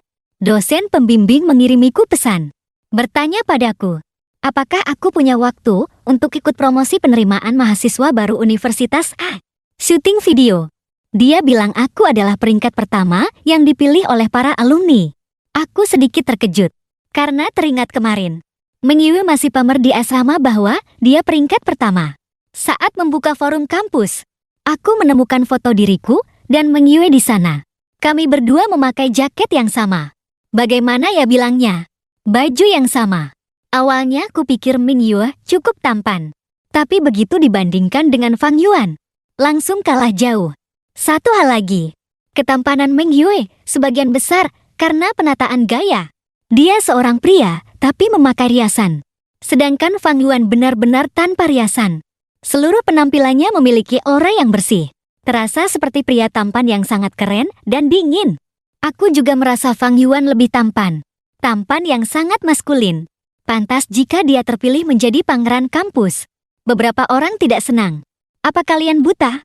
dosen pembimbing mengirimiku pesan. Bertanya padaku, apakah aku punya waktu untuk ikut promosi penerimaan mahasiswa baru Universitas A? Syuting video. Dia bilang aku adalah peringkat pertama yang dipilih oleh para alumni. Aku sedikit terkejut, karena teringat kemarin, Meng Yue masih pamer di asrama bahwa dia peringkat pertama. Saat membuka forum kampus, aku menemukan foto diriku dan Meng Yue di sana. Kami berdua memakai jaket yang sama. Bagaimana ya bilangnya? Baju yang sama. Awalnya kupikir Meng Yue cukup tampan. Tapi begitu dibandingkan dengan Fang Yuan, langsung kalah jauh. Satu hal lagi, ketampanan Meng Yue sebagian besar karena penataan gaya. Dia seorang pria, tapi memakai riasan. Sedangkan Fang Yuan benar-benar tanpa riasan. Seluruh penampilannya memiliki aura yang bersih. Terasa seperti pria tampan yang sangat keren dan dingin. Aku juga merasa Fang Yuan lebih tampan. Tampan yang sangat maskulin. Pantas jika dia terpilih menjadi pangeran kampus. Beberapa orang tidak senang. Apa kalian buta?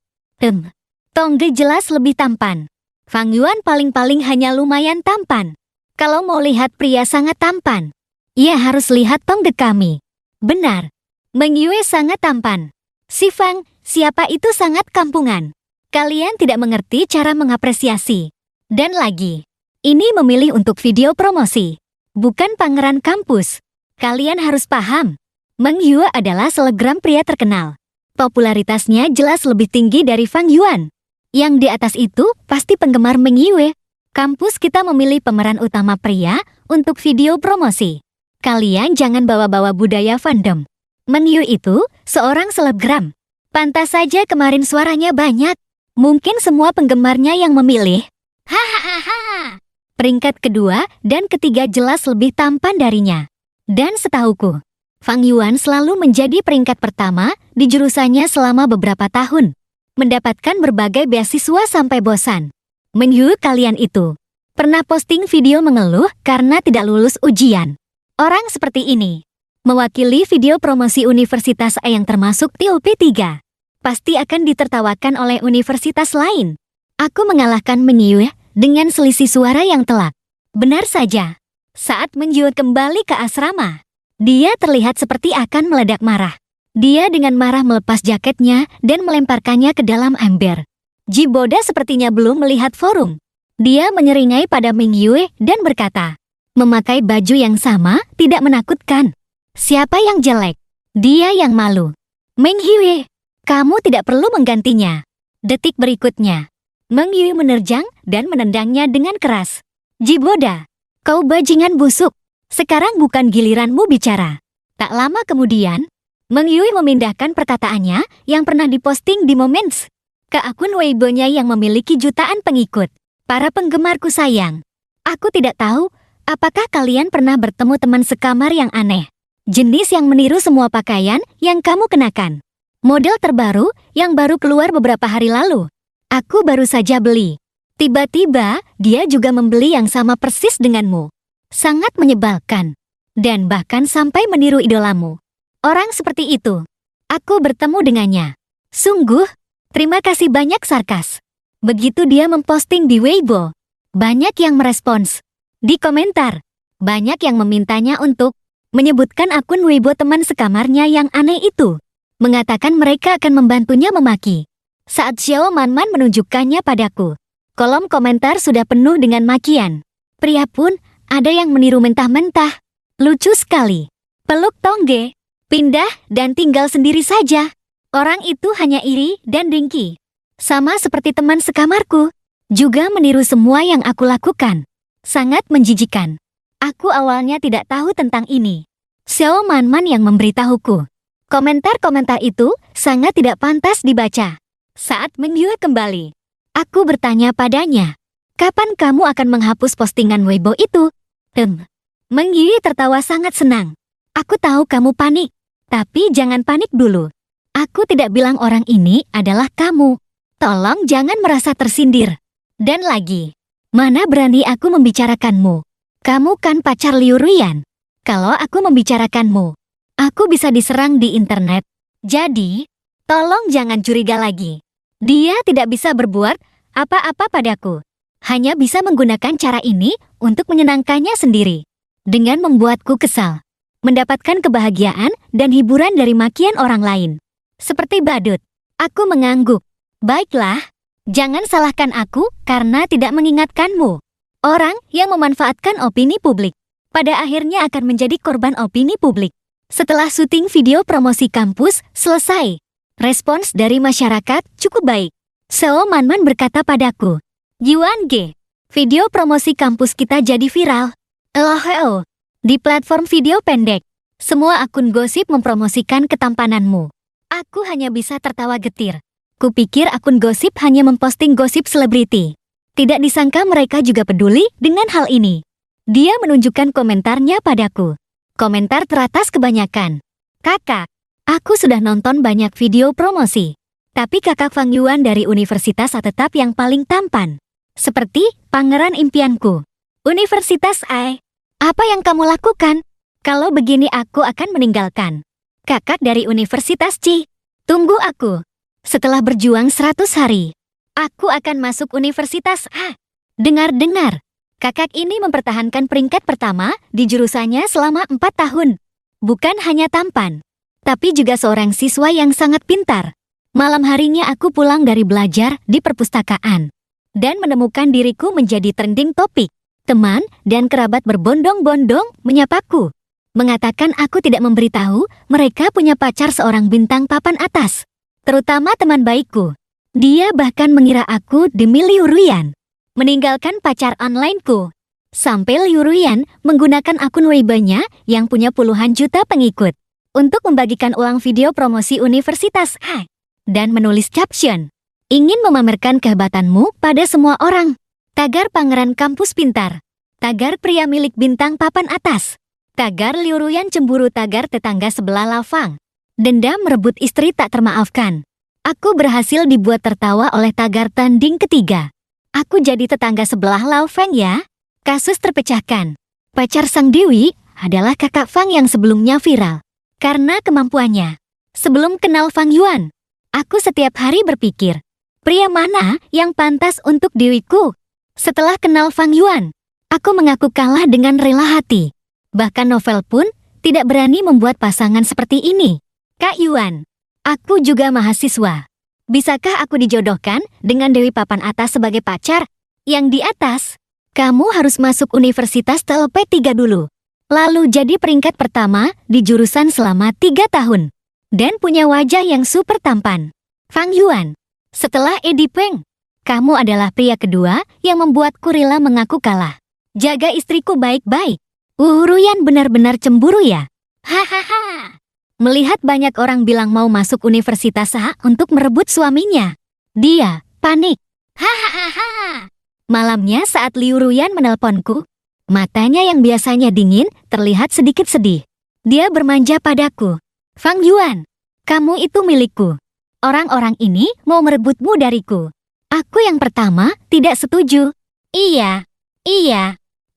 Tongge jelas lebih tampan. Fang Yuan paling-paling hanya lumayan tampan. Kalau mau lihat pria sangat tampan, ia harus lihat Tongge kami. Benar. Meng Yue sangat tampan. Si Fang, siapa itu sangat kampungan. Kalian tidak mengerti cara mengapresiasi. Dan lagi, ini memilih untuk video promosi, bukan pangeran kampus. Kalian harus paham, Meng Yue adalah selebgram pria terkenal. Popularitasnya jelas lebih tinggi dari Fang Yuan. Yang di atas itu pasti penggemar Meng Yue. Kampus kita memilih pemeran utama pria untuk video promosi. Kalian jangan bawa-bawa budaya fandom. Meng Yue itu seorang selebgram. Pantas saja kemarin suaranya banyak. Mungkin semua penggemarnya yang memilih. Hahaha. Peringkat kedua dan ketiga jelas lebih tampan darinya. Dan setahuku, Fang Yuan selalu menjadi peringkat pertama di jurusannya selama beberapa tahun. Mendapatkan berbagai beasiswa sampai bosan. Meng Yue kalian itu pernah posting video mengeluh karena tidak lulus ujian. Orang seperti ini mewakili video promosi Universitas A yang termasuk TOP3. Pasti akan ditertawakan oleh universitas lain. Aku mengalahkan Meng Yue dengan selisih suara yang telak. Benar saja, saat Meng Yue kembali ke asrama, dia terlihat seperti akan meledak marah. Dia dengan marah melepas jaketnya dan melemparkannya ke dalam ember. Jiboda sepertinya belum melihat forum. Dia menyeringai pada Meng Yue dan berkata, memakai baju yang sama tidak menakutkan. Siapa yang jelek? Dia yang malu. Meng Yue, kamu tidak perlu menggantinya. Detik berikutnya, Meng Yue menerjang dan menendangnya dengan keras. Jiboda, kau bajingan busuk. Sekarang bukan giliranmu bicara. Tak lama kemudian, Meng Yue memindahkan perkataannya yang pernah diposting di Moments ke akun Weibo-nya yang memiliki jutaan pengikut. Para penggemarku sayang, aku tidak tahu apakah kalian pernah bertemu teman sekamar yang aneh. Jenis yang meniru semua pakaian yang kamu kenakan. Model terbaru yang baru keluar beberapa hari lalu. Aku baru saja beli. Tiba-tiba, dia juga membeli yang sama persis denganmu. Sangat menyebalkan. Dan bahkan sampai meniru idolamu. Orang seperti itu. Aku bertemu dengannya. Sungguh, terima kasih banyak sarkas. Begitu dia memposting di Weibo, banyak yang merespons. Di komentar, banyak yang memintanya untuk menyebutkan akun Weibo teman sekamarnya yang aneh itu. Mengatakan mereka akan membantunya memaki. Saat Xiao Manman menunjukkannya padaku, kolom komentar sudah penuh dengan makian. Pria pun ada yang meniru mentah-mentah. Lucu sekali. Peluk Tongge, pindah dan tinggal sendiri saja. Orang itu hanya iri dan dengki. Sama seperti teman sekamarku, juga meniru semua yang aku lakukan. Sangat menjijikan. Aku awalnya tidak tahu tentang ini. Xiao Manman yang memberitahuku. Komentar-komentar itu sangat tidak pantas dibaca. Saat Meng Yue kembali, aku bertanya padanya, kapan kamu akan menghapus postingan Weibo itu? Meng Yue tertawa sangat senang. Aku tahu kamu panik, tapi jangan panik dulu. Aku tidak bilang orang ini adalah kamu. Tolong jangan merasa tersindir. Dan lagi, mana berani aku membicarakanmu? Kamu kan pacar Liu Ruyan. Kalau aku membicarakanmu, aku bisa diserang di internet. Jadi, tolong jangan curiga lagi. Dia tidak bisa berbuat apa-apa padaku. Hanya bisa menggunakan cara ini untuk menyenangkannya sendiri. Dengan membuatku kesal. Mendapatkan kebahagiaan dan hiburan dari makian orang lain. Seperti badut. Aku mengangguk. Baiklah, jangan salahkan aku karena tidak mengingatkanmu. Orang yang memanfaatkan opini publik, pada akhirnya akan menjadi korban opini publik. Setelah syuting video promosi kampus selesai, respons dari masyarakat cukup baik. Xiao Manman berkata padaku, Yuan Ge, video promosi kampus kita jadi viral. LOL, di platform video pendek, semua akun gosip mempromosikan ketampananmu. Aku hanya bisa tertawa getir. Kupikir akun gosip hanya memposting gosip selebriti. Tidak disangka mereka juga peduli dengan hal ini. Dia menunjukkan komentarnya padaku. Komentar teratas kebanyakan. Kakak, aku sudah nonton banyak video promosi. Tapi kakak Fang Yuan dari Universitas A tetap yang paling tampan. Seperti pangeran impianku. Universitas A. Apa yang kamu lakukan? Kalau begini aku akan meninggalkan. Kakak dari Universitas C. Tunggu aku. Setelah berjuang 100 hari, aku akan masuk Universitas A. Dengar-dengar, kakak ini mempertahankan peringkat pertama di jurusannya selama 4 tahun. Bukan hanya tampan, tapi juga seorang siswa yang sangat pintar. Malam harinya aku pulang dari belajar di perpustakaan dan menemukan diriku menjadi trending topik. Teman dan kerabat berbondong-bondong menyapaku, mengatakan aku tidak memberitahu mereka punya pacar seorang bintang papan atas. terutama teman baikku. Dia bahkan mengira aku demi Liu Ruyan meninggalkan pacar onlineku. Sampai Liu Ruyan menggunakan akun Weibo-nya yang punya puluhan juta pengikut untuk membagikan ulang video promosi universitas dan menulis caption, ingin memamerkan kehebatanmu pada semua orang. Tagar pangeran kampus pintar. Tagar pria milik bintang papan atas. Tagar Liu Ruyan cemburu. Tagar tetangga sebelah Lafang. Dendam merebut istri tak termaafkan. Aku berhasil dibuat tertawa oleh tagar tanding ketiga. Aku jadi tetangga sebelah Lao Feng ya. Kasus terpecahkan. Pacar sang dewi adalah kakak Fang yang sebelumnya viral karena kemampuannya. Sebelum kenal Fang Yuan, aku setiap hari berpikir, pria mana yang pantas untuk dewiku? Setelah kenal Fang Yuan, aku mengaku kalah dengan rela hati. Bahkan novel pun tidak berani membuat pasangan seperti ini. Kak Yuan, aku juga mahasiswa. Bisakah aku dijodohkan dengan Dewi Papan Atas sebagai pacar? Yang di atas, kamu harus masuk Universitas TLP3 dulu. Lalu jadi peringkat pertama di jurusan selama 3 tahun. Dan punya wajah yang super tampan. Fang Yuan, setelah Edi Peng, kamu adalah pria kedua yang membuatku rela mengaku kalah. Jaga istriku baik-baik. Ruyan benar-benar cemburu ya? Hahaha. Melihat banyak orang bilang mau masuk universitas untuk merebut suaminya, dia panik. Hahaha. Malamnya saat Liu Ruyan menelponku, matanya yang biasanya dingin terlihat sedikit sedih. Dia bermanja padaku. Fang Yuan, kamu itu milikku. Orang-orang ini mau merebutmu dariku. Aku yang pertama tidak setuju. Iya,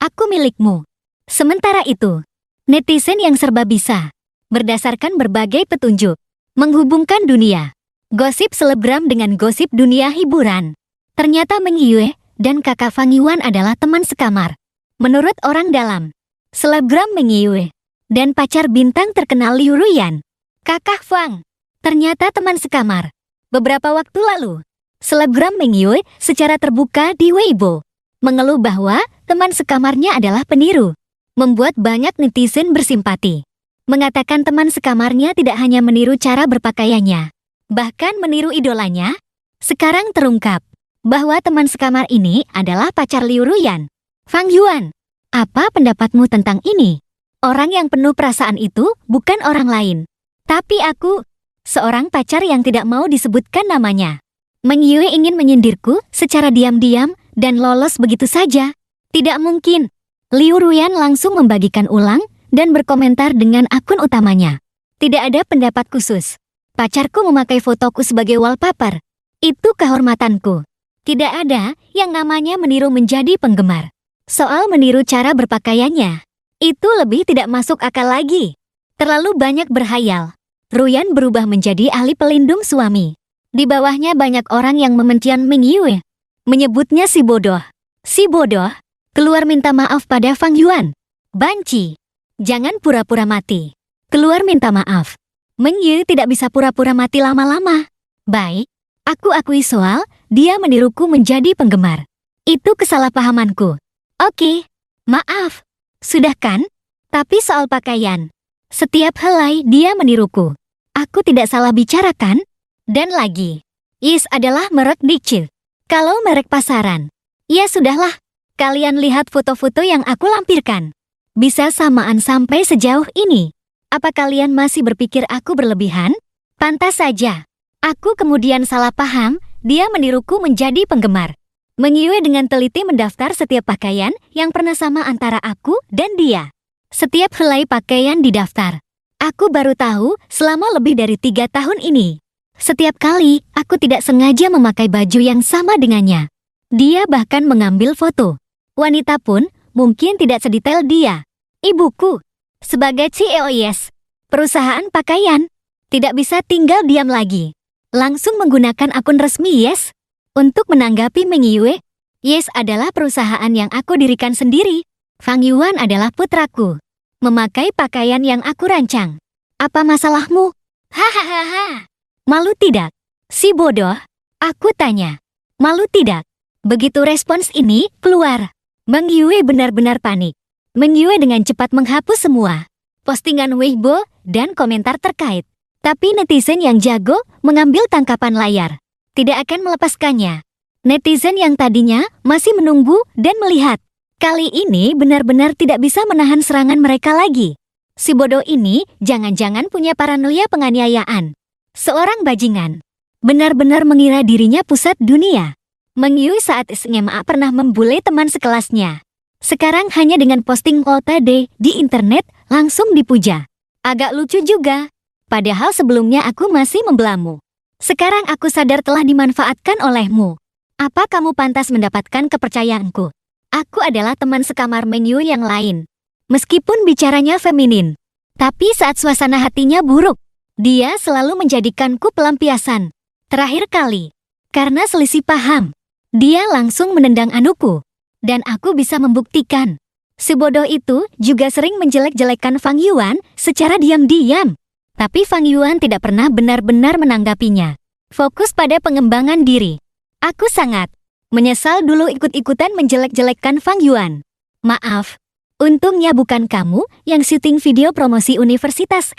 aku milikmu. Sementara itu, netizen yang serba bisa, berdasarkan berbagai petunjuk, menghubungkan dunia. Gosip selebgram dengan gosip dunia hiburan. Ternyata Meng Yue dan kakak Fang Yuan adalah teman sekamar. Menurut orang dalam, selebgram Meng Yue dan pacar bintang terkenal Liu Ruyan, kakak Fang, ternyata teman sekamar. Beberapa waktu lalu, selebgram Meng Yue secara terbuka di Weibo mengeluh bahwa teman sekamarnya adalah peniru, membuat banyak netizen bersimpati. Mengatakan teman sekamarnya tidak hanya meniru cara berpakaiannya, bahkan meniru idolanya. Sekarang terungkap bahwa teman sekamar ini adalah pacar Liu Ruyan. Fang Yuan, apa pendapatmu tentang ini? Orang yang penuh perasaan itu bukan orang lain, tapi aku, seorang pacar yang tidak mau disebutkan namanya. Meng Yue ingin menyindirku secara diam-diam dan lolos begitu saja. Tidak mungkin. Liu Ruyan langsung membagikan ulang dan berkomentar dengan akun utamanya. Tidak ada pendapat khusus. Pacarku memakai fotoku sebagai wallpaper. Itu kehormatanku. Tidak ada yang namanya meniru menjadi penggemar. Soal meniru cara berpakaiannya, itu lebih tidak masuk akal lagi. Terlalu banyak berhayal. Ruyan berubah menjadi ahli pelindung suami. Di bawahnya banyak orang yang mementian Meng Yue, menyebutnya si bodoh. Si bodoh, keluar minta maaf pada Fang Yuan. Banci, jangan pura-pura mati. Keluar minta maaf. Meng Yue tidak bisa pura-pura mati lama-lama. Baik, aku akui soal dia meniruku menjadi penggemar. Itu kesalahpahamanku. Oke, maaf. Sudah kan? Tapi soal pakaian, setiap helai dia meniruku. Aku tidak salah bicara kan? Dan lagi, Yes adalah merek dikcil. Kalau merek pasaran, ya sudahlah. Kalian lihat foto-foto yang aku lampirkan. Bisa samaan sampai sejauh ini. Apa kalian masih berpikir aku berlebihan? Pantas saja. Aku kemudian salah paham, dia meniruku menjadi penggemar. Meng Yue dengan teliti mendaftar setiap pakaian yang pernah sama antara aku dan dia. Setiap helai pakaian didaftar. Aku baru tahu selama lebih dari 3 tahun ini. Setiap kali, aku tidak sengaja memakai baju yang sama dengannya. Dia bahkan mengambil foto. Wanita pun mungkin tidak sedetail dia. Ibuku, sebagai CEO Yes, perusahaan pakaian, tidak bisa tinggal diam lagi. Langsung menggunakan akun resmi Yes untuk menanggapi Meng Yue. Yes adalah perusahaan yang aku dirikan sendiri. Fang Yuan adalah putraku. Memakai pakaian yang aku rancang. Apa masalahmu? Hahaha. Malu tidak? Si bodoh. Aku tanya. Malu tidak? Begitu respons ini keluar, Meng Yue benar-benar panik. Meng Yue dengan cepat menghapus semua postingan Weibo dan komentar terkait. Tapi netizen yang jago mengambil tangkapan layar. Tidak akan melepaskannya. Netizen yang tadinya masih menunggu dan melihat. Kali ini benar-benar tidak bisa menahan serangan mereka lagi. Si bodoh ini jangan-jangan punya paranoia penganiayaan. Seorang bajingan. Benar-benar mengira dirinya pusat dunia. Meng Yue saat SMA pernah membuli teman sekelasnya. Sekarang hanya dengan posting quote di internet langsung dipuja. Agak lucu juga. Padahal sebelumnya aku masih membelamu. Sekarang aku sadar telah dimanfaatkan olehmu. Apa kamu pantas mendapatkan kepercayaanku? Aku adalah teman sekamar Meng Yue yang lain. Meskipun bicaranya feminin. Tapi saat suasana hatinya buruk, dia selalu menjadikanku pelampiasan. Terakhir kali, karena selisih paham, dia langsung menendang anuku. Dan aku bisa membuktikan. Si bodoh itu juga sering menjelek-jelekan Fang Yuan secara diam-diam. Tapi Fang Yuan tidak pernah benar-benar menanggapinya. Fokus pada pengembangan diri. Aku sangat menyesal dulu ikut-ikutan menjelek-jelekkan Fang Yuan. Maaf, untungnya bukan kamu yang syuting video promosi universitas.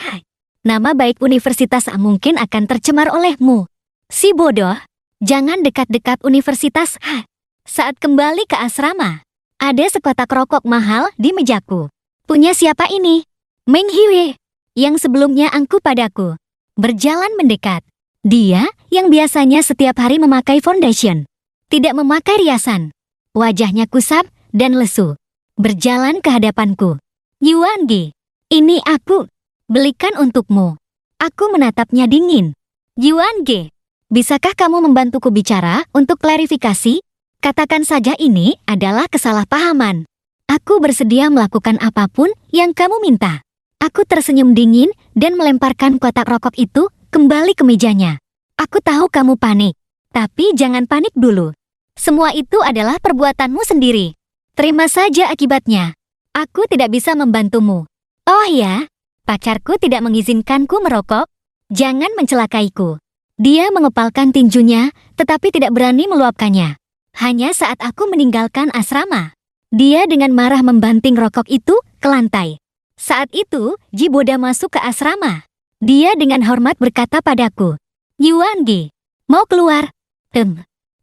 Nama baik universitas mungkin akan tercemar olehmu. Si bodoh, jangan dekat-dekat universitas. Saat kembali ke asrama, ada sekotak rokok mahal di mejaku. Punya siapa ini? Meng Yue, yang sebelumnya angkuh padaku. Berjalan mendekat. Dia yang biasanya setiap hari memakai foundation. Tidak memakai riasan. Wajahnya kusam dan lesu. Berjalan ke hadapanku. Yuan Ge, ini aku. Belikan untukmu. Aku menatapnya dingin. Yuan Ge, bisakah kamu membantuku bicara untuk klarifikasi? Katakan saja ini adalah kesalahpahaman. Aku bersedia melakukan apapun yang kamu minta. Aku tersenyum dingin dan melemparkan kotak rokok itu kembali ke mejanya. Aku tahu kamu panik, tapi jangan panik dulu. Semua itu adalah perbuatanmu sendiri. Terima saja akibatnya. Aku tidak bisa membantumu. Oh ya, pacarku tidak mengizinkanku merokok. Jangan mencelakaiku. Dia mengepalkan tinjunya, tetapi tidak berani meluapkannya. Hanya saat aku meninggalkan asrama, dia dengan marah membanting rokok itu ke lantai. Saat itu, Ji Boda masuk ke asrama. Dia dengan hormat berkata padaku, Yuan Ge, mau keluar?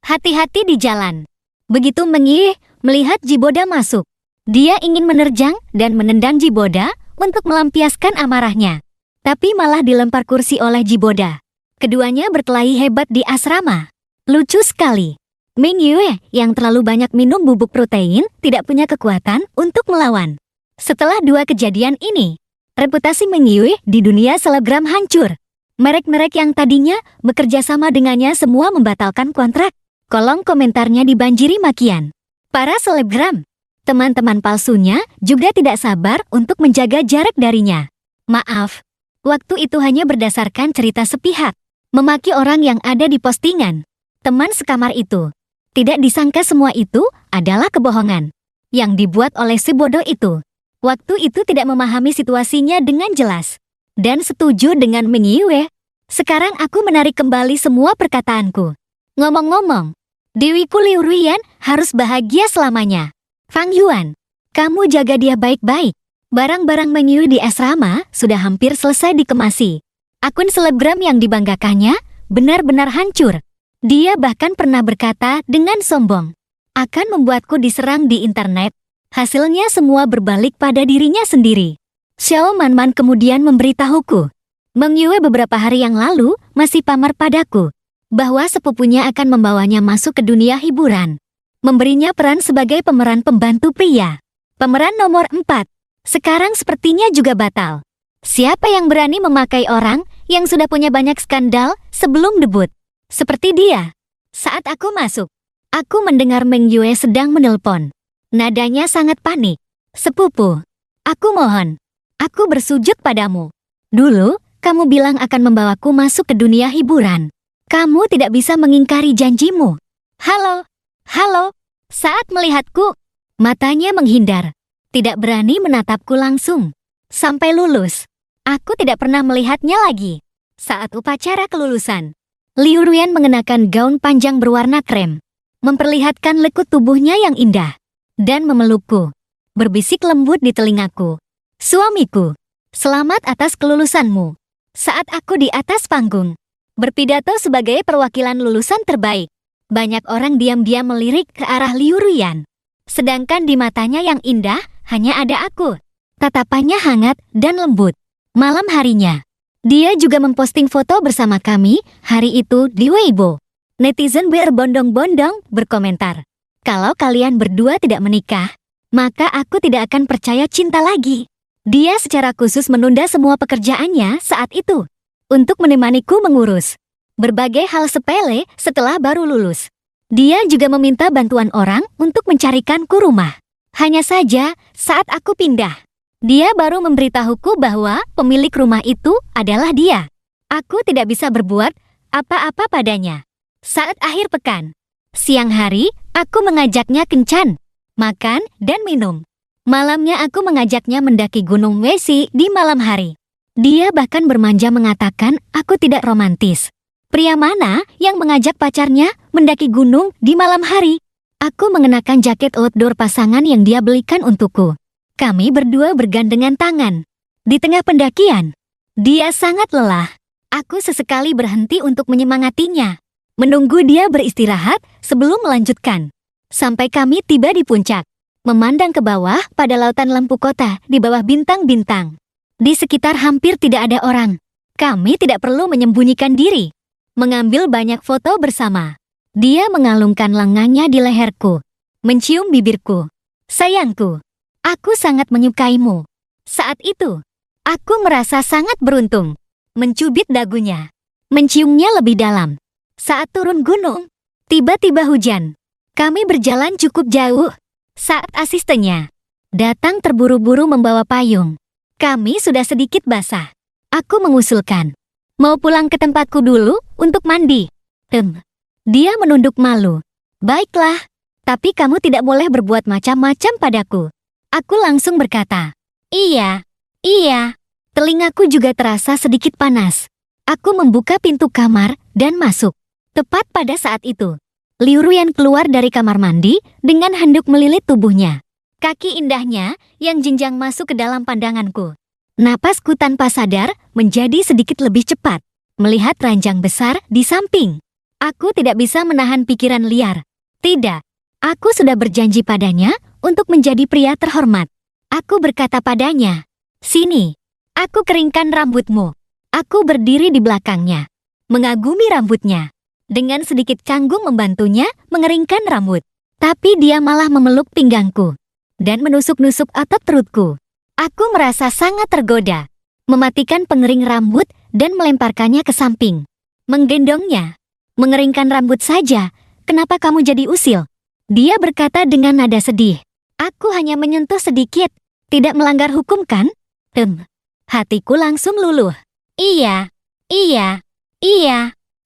Hati-hati di jalan. Begitu Meng Yue melihat Ji Boda masuk, dia ingin menerjang dan menendang Ji Boda untuk melampiaskan amarahnya. Tapi malah dilempar kursi oleh Ji Boda. Keduanya berkelahi hebat di asrama. Lucu sekali. Meng Yue yang terlalu banyak minum bubuk protein tidak punya kekuatan untuk melawan. Setelah dua kejadian ini, reputasi Meng Yue di dunia selebgram hancur. Merek-merek yang tadinya bekerja sama dengannya semua membatalkan kontrak. Kolom komentarnya dibanjiri makian. Para selebgram, teman-teman palsunya juga tidak sabar untuk menjaga jarak darinya. Maaf, waktu itu hanya berdasarkan cerita sepihak. Memaki orang yang ada di postingan. Teman sekamar itu. Tidak disangka semua itu adalah kebohongan yang dibuat oleh si bodoh itu. Waktu itu tidak memahami situasinya dengan jelas. Dan setuju dengan Meng Yue. Sekarang aku menarik kembali semua perkataanku. Ngomong-ngomong, Dewiku Liu Ruiyan harus bahagia selamanya. Fang Yuan, kamu jaga dia baik-baik. Barang-barang Meng Yue di asrama sudah hampir selesai dikemasi. Akun selebgram yang dibanggakannya benar-benar hancur. Dia bahkan pernah berkata dengan sombong, akan membuatku diserang di internet. Hasilnya semua berbalik pada dirinya sendiri. Xiao Manman kemudian memberitahuku, Meng Yue beberapa hari yang lalu masih pamar padaku, bahwa sepupunya akan membawanya masuk ke dunia hiburan. Memberinya peran sebagai pemeran pembantu pria. Pemeran nomor 4. Sekarang sepertinya juga batal. Siapa yang berani memakai orang yang sudah punya banyak skandal sebelum debut? Seperti dia. Saat aku masuk, aku mendengar Meng Yue sedang menelpon. Nadanya sangat panik. Sepupu, aku mohon. Aku bersujud padamu. Dulu, kamu bilang akan membawaku masuk ke dunia hiburan. Kamu tidak bisa mengingkari janjimu. Halo, halo. Saat melihatku, matanya menghindar. Tidak berani menatapku langsung. Sampai lulus, aku tidak pernah melihatnya lagi. Saat upacara kelulusan, Liu Ruiyan mengenakan gaun panjang berwarna krem, memperlihatkan lekuk tubuhnya yang indah, dan memelukku, berbisik lembut di telingaku. Suamiku, selamat atas kelulusanmu. Saat aku di atas panggung, berpidato sebagai perwakilan lulusan terbaik, banyak orang diam-diam melirik ke arah Liu Ruyan. Sedangkan di matanya yang indah, hanya ada aku. Tatapannya hangat dan lembut. Malam harinya, dia juga memposting foto bersama kami hari itu di Weibo. Netizen berbondong-bondong berkomentar, "Kalau kalian berdua tidak menikah, maka aku tidak akan percaya cinta lagi." Dia secara khusus menunda semua pekerjaannya saat itu untuk menemaniku mengurus berbagai hal sepele setelah baru lulus. Dia juga meminta bantuan orang untuk mencarikanku rumah. Hanya saja, saat aku pindah, dia baru memberitahuku bahwa pemilik rumah itu adalah dia. Aku tidak bisa berbuat apa-apa padanya. Saat akhir pekan, siang hari, aku mengajaknya kencan, makan, dan minum. Malamnya aku mengajaknya mendaki Gunung Wesi di malam hari. Dia bahkan bermanja mengatakan aku tidak romantis. Pria mana yang mengajak pacarnya mendaki gunung di malam hari? Aku mengenakan jaket outdoor pasangan yang dia belikan untukku. Kami berdua bergandengan tangan. Di tengah pendakian, dia sangat lelah. Aku sesekali berhenti untuk menyemangatinya, menunggu dia beristirahat sebelum melanjutkan. Sampai kami tiba di puncak, memandang ke bawah pada lautan lampu kota di bawah bintang-bintang. Di sekitar hampir tidak ada orang. Kami tidak perlu menyembunyikan diri. Mengambil banyak foto bersama. Dia mengalungkan lengannya di leherku, mencium bibirku. "Sayangku, aku sangat menyukaimu." Saat itu, aku merasa sangat beruntung. Mencubit dagunya, menciumnya lebih dalam. Saat turun gunung, tiba-tiba hujan. Kami berjalan cukup jauh. Saat asistennya datang terburu-buru membawa payung, kami sudah sedikit basah. Aku mengusulkan, "Mau pulang ke tempatku dulu untuk mandi?" Dia menunduk malu. "Baiklah, tapi kamu tidak boleh berbuat macam-macam padaku." Aku langsung berkata, Iya. Telingaku juga terasa sedikit panas. Aku membuka pintu kamar dan masuk. Tepat pada saat itu, Liu Ruyan keluar dari kamar mandi dengan handuk melilit tubuhnya. Kaki indahnya yang jenjang masuk ke dalam pandanganku. Napasku tanpa sadar menjadi sedikit lebih cepat melihat ranjang besar di samping. Aku tidak bisa menahan pikiran liar. Tidak, aku sudah berjanji padanya untuk menjadi pria terhormat. Aku berkata padanya, "Sini, aku keringkan rambutmu." Aku berdiri di belakangnya, mengagumi rambutnya. Dengan sedikit canggung membantunya mengeringkan rambut. Tapi dia malah memeluk pinggangku dan menusuk-nusuk otot perutku. Aku merasa sangat tergoda, mematikan pengering rambut dan melemparkannya ke samping. Menggendongnya. "Mengeringkan rambut saja, kenapa kamu jadi usil?" Dia berkata dengan nada sedih. "Aku hanya menyentuh sedikit, tidak melanggar hukum kan?" Hatiku langsung luluh. Iya.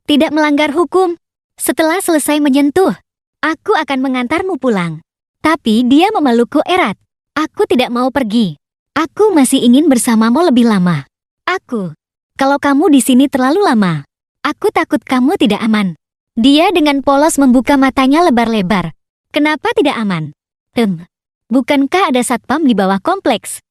Tidak melanggar hukum. Setelah selesai menyentuh, aku akan mengantarmu pulang. Tapi dia memelukku erat. Aku tidak mau pergi. Aku masih ingin bersamamu lebih lama. Kalau kamu di sini terlalu lama, aku takut kamu tidak aman." Dia dengan polos membuka matanya lebar-lebar. "Kenapa tidak aman?" Bukankah ada satpam di bawah kompleks?"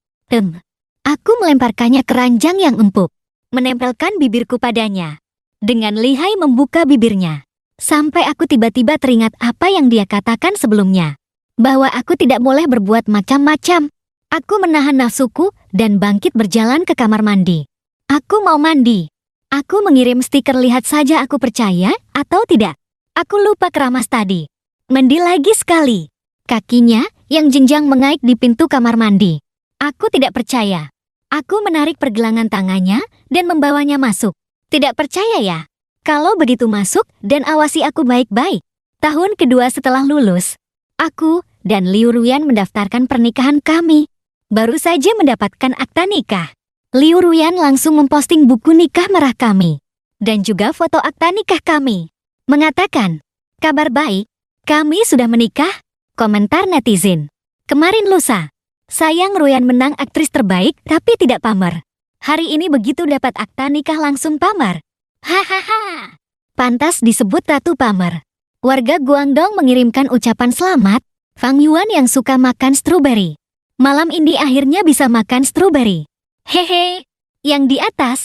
Aku melemparkannya ke ranjang yang empuk, menempelkan bibirku padanya. Dengan lihai membuka bibirnya, sampai aku tiba-tiba teringat apa yang dia katakan sebelumnya, bahwa aku tidak boleh berbuat macam-macam. Aku menahan nafsuku dan bangkit berjalan ke kamar mandi. Aku mau mandi. Aku mengirim stiker "lihat saja aku percaya atau tidak." Aku lupa keramas tadi. Mandi lagi sekali. Kakinya yang jenjang mengaik di pintu kamar mandi. Aku tidak percaya. Aku menarik pergelangan tangannya dan membawanya masuk. "Tidak percaya ya? Kalau begitu masuk dan awasi aku baik-baik." Tahun kedua setelah lulus, aku dan Liu Ruyan mendaftarkan pernikahan kami. Baru saja mendapatkan akta nikah. Liu Ruyan langsung memposting buku nikah merah kami dan juga foto akta nikah kami. Mengatakan, "Kabar baik, kami sudah menikah." Komentar netizen, "Kemarin lusa, sayang Ruyan menang aktris terbaik tapi tidak pamer. Hari ini begitu dapat akta nikah langsung pamer. Hahaha. Pantas disebut Ratu Pamer." Warga Guangdong mengirimkan ucapan selamat. Fang Yuan yang suka makan stroberi, malam ini akhirnya bisa makan stroberi. Hehe. Yang di atas,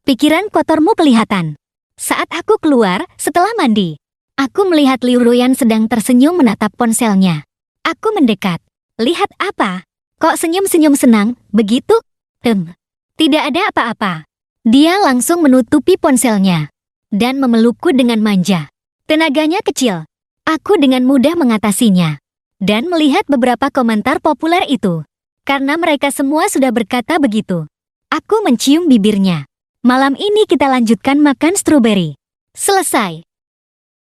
Pikiran kotormu kelihatan. Saat aku keluar, setelah mandi, aku melihat Liu Ruyan sedang tersenyum menatap ponselnya. Aku mendekat. Lihat apa? Kok senyum-senyum senang, begitu? Tidak ada apa-apa. Dia langsung menutupi ponselnya dan memelukku dengan manja. Tenaganya kecil. Aku dengan mudah mengatasinya dan melihat beberapa komentar populer itu. Karena mereka semua sudah berkata begitu. Aku mencium bibirnya. Malam ini kita lanjutkan makan stroberi. Selesai.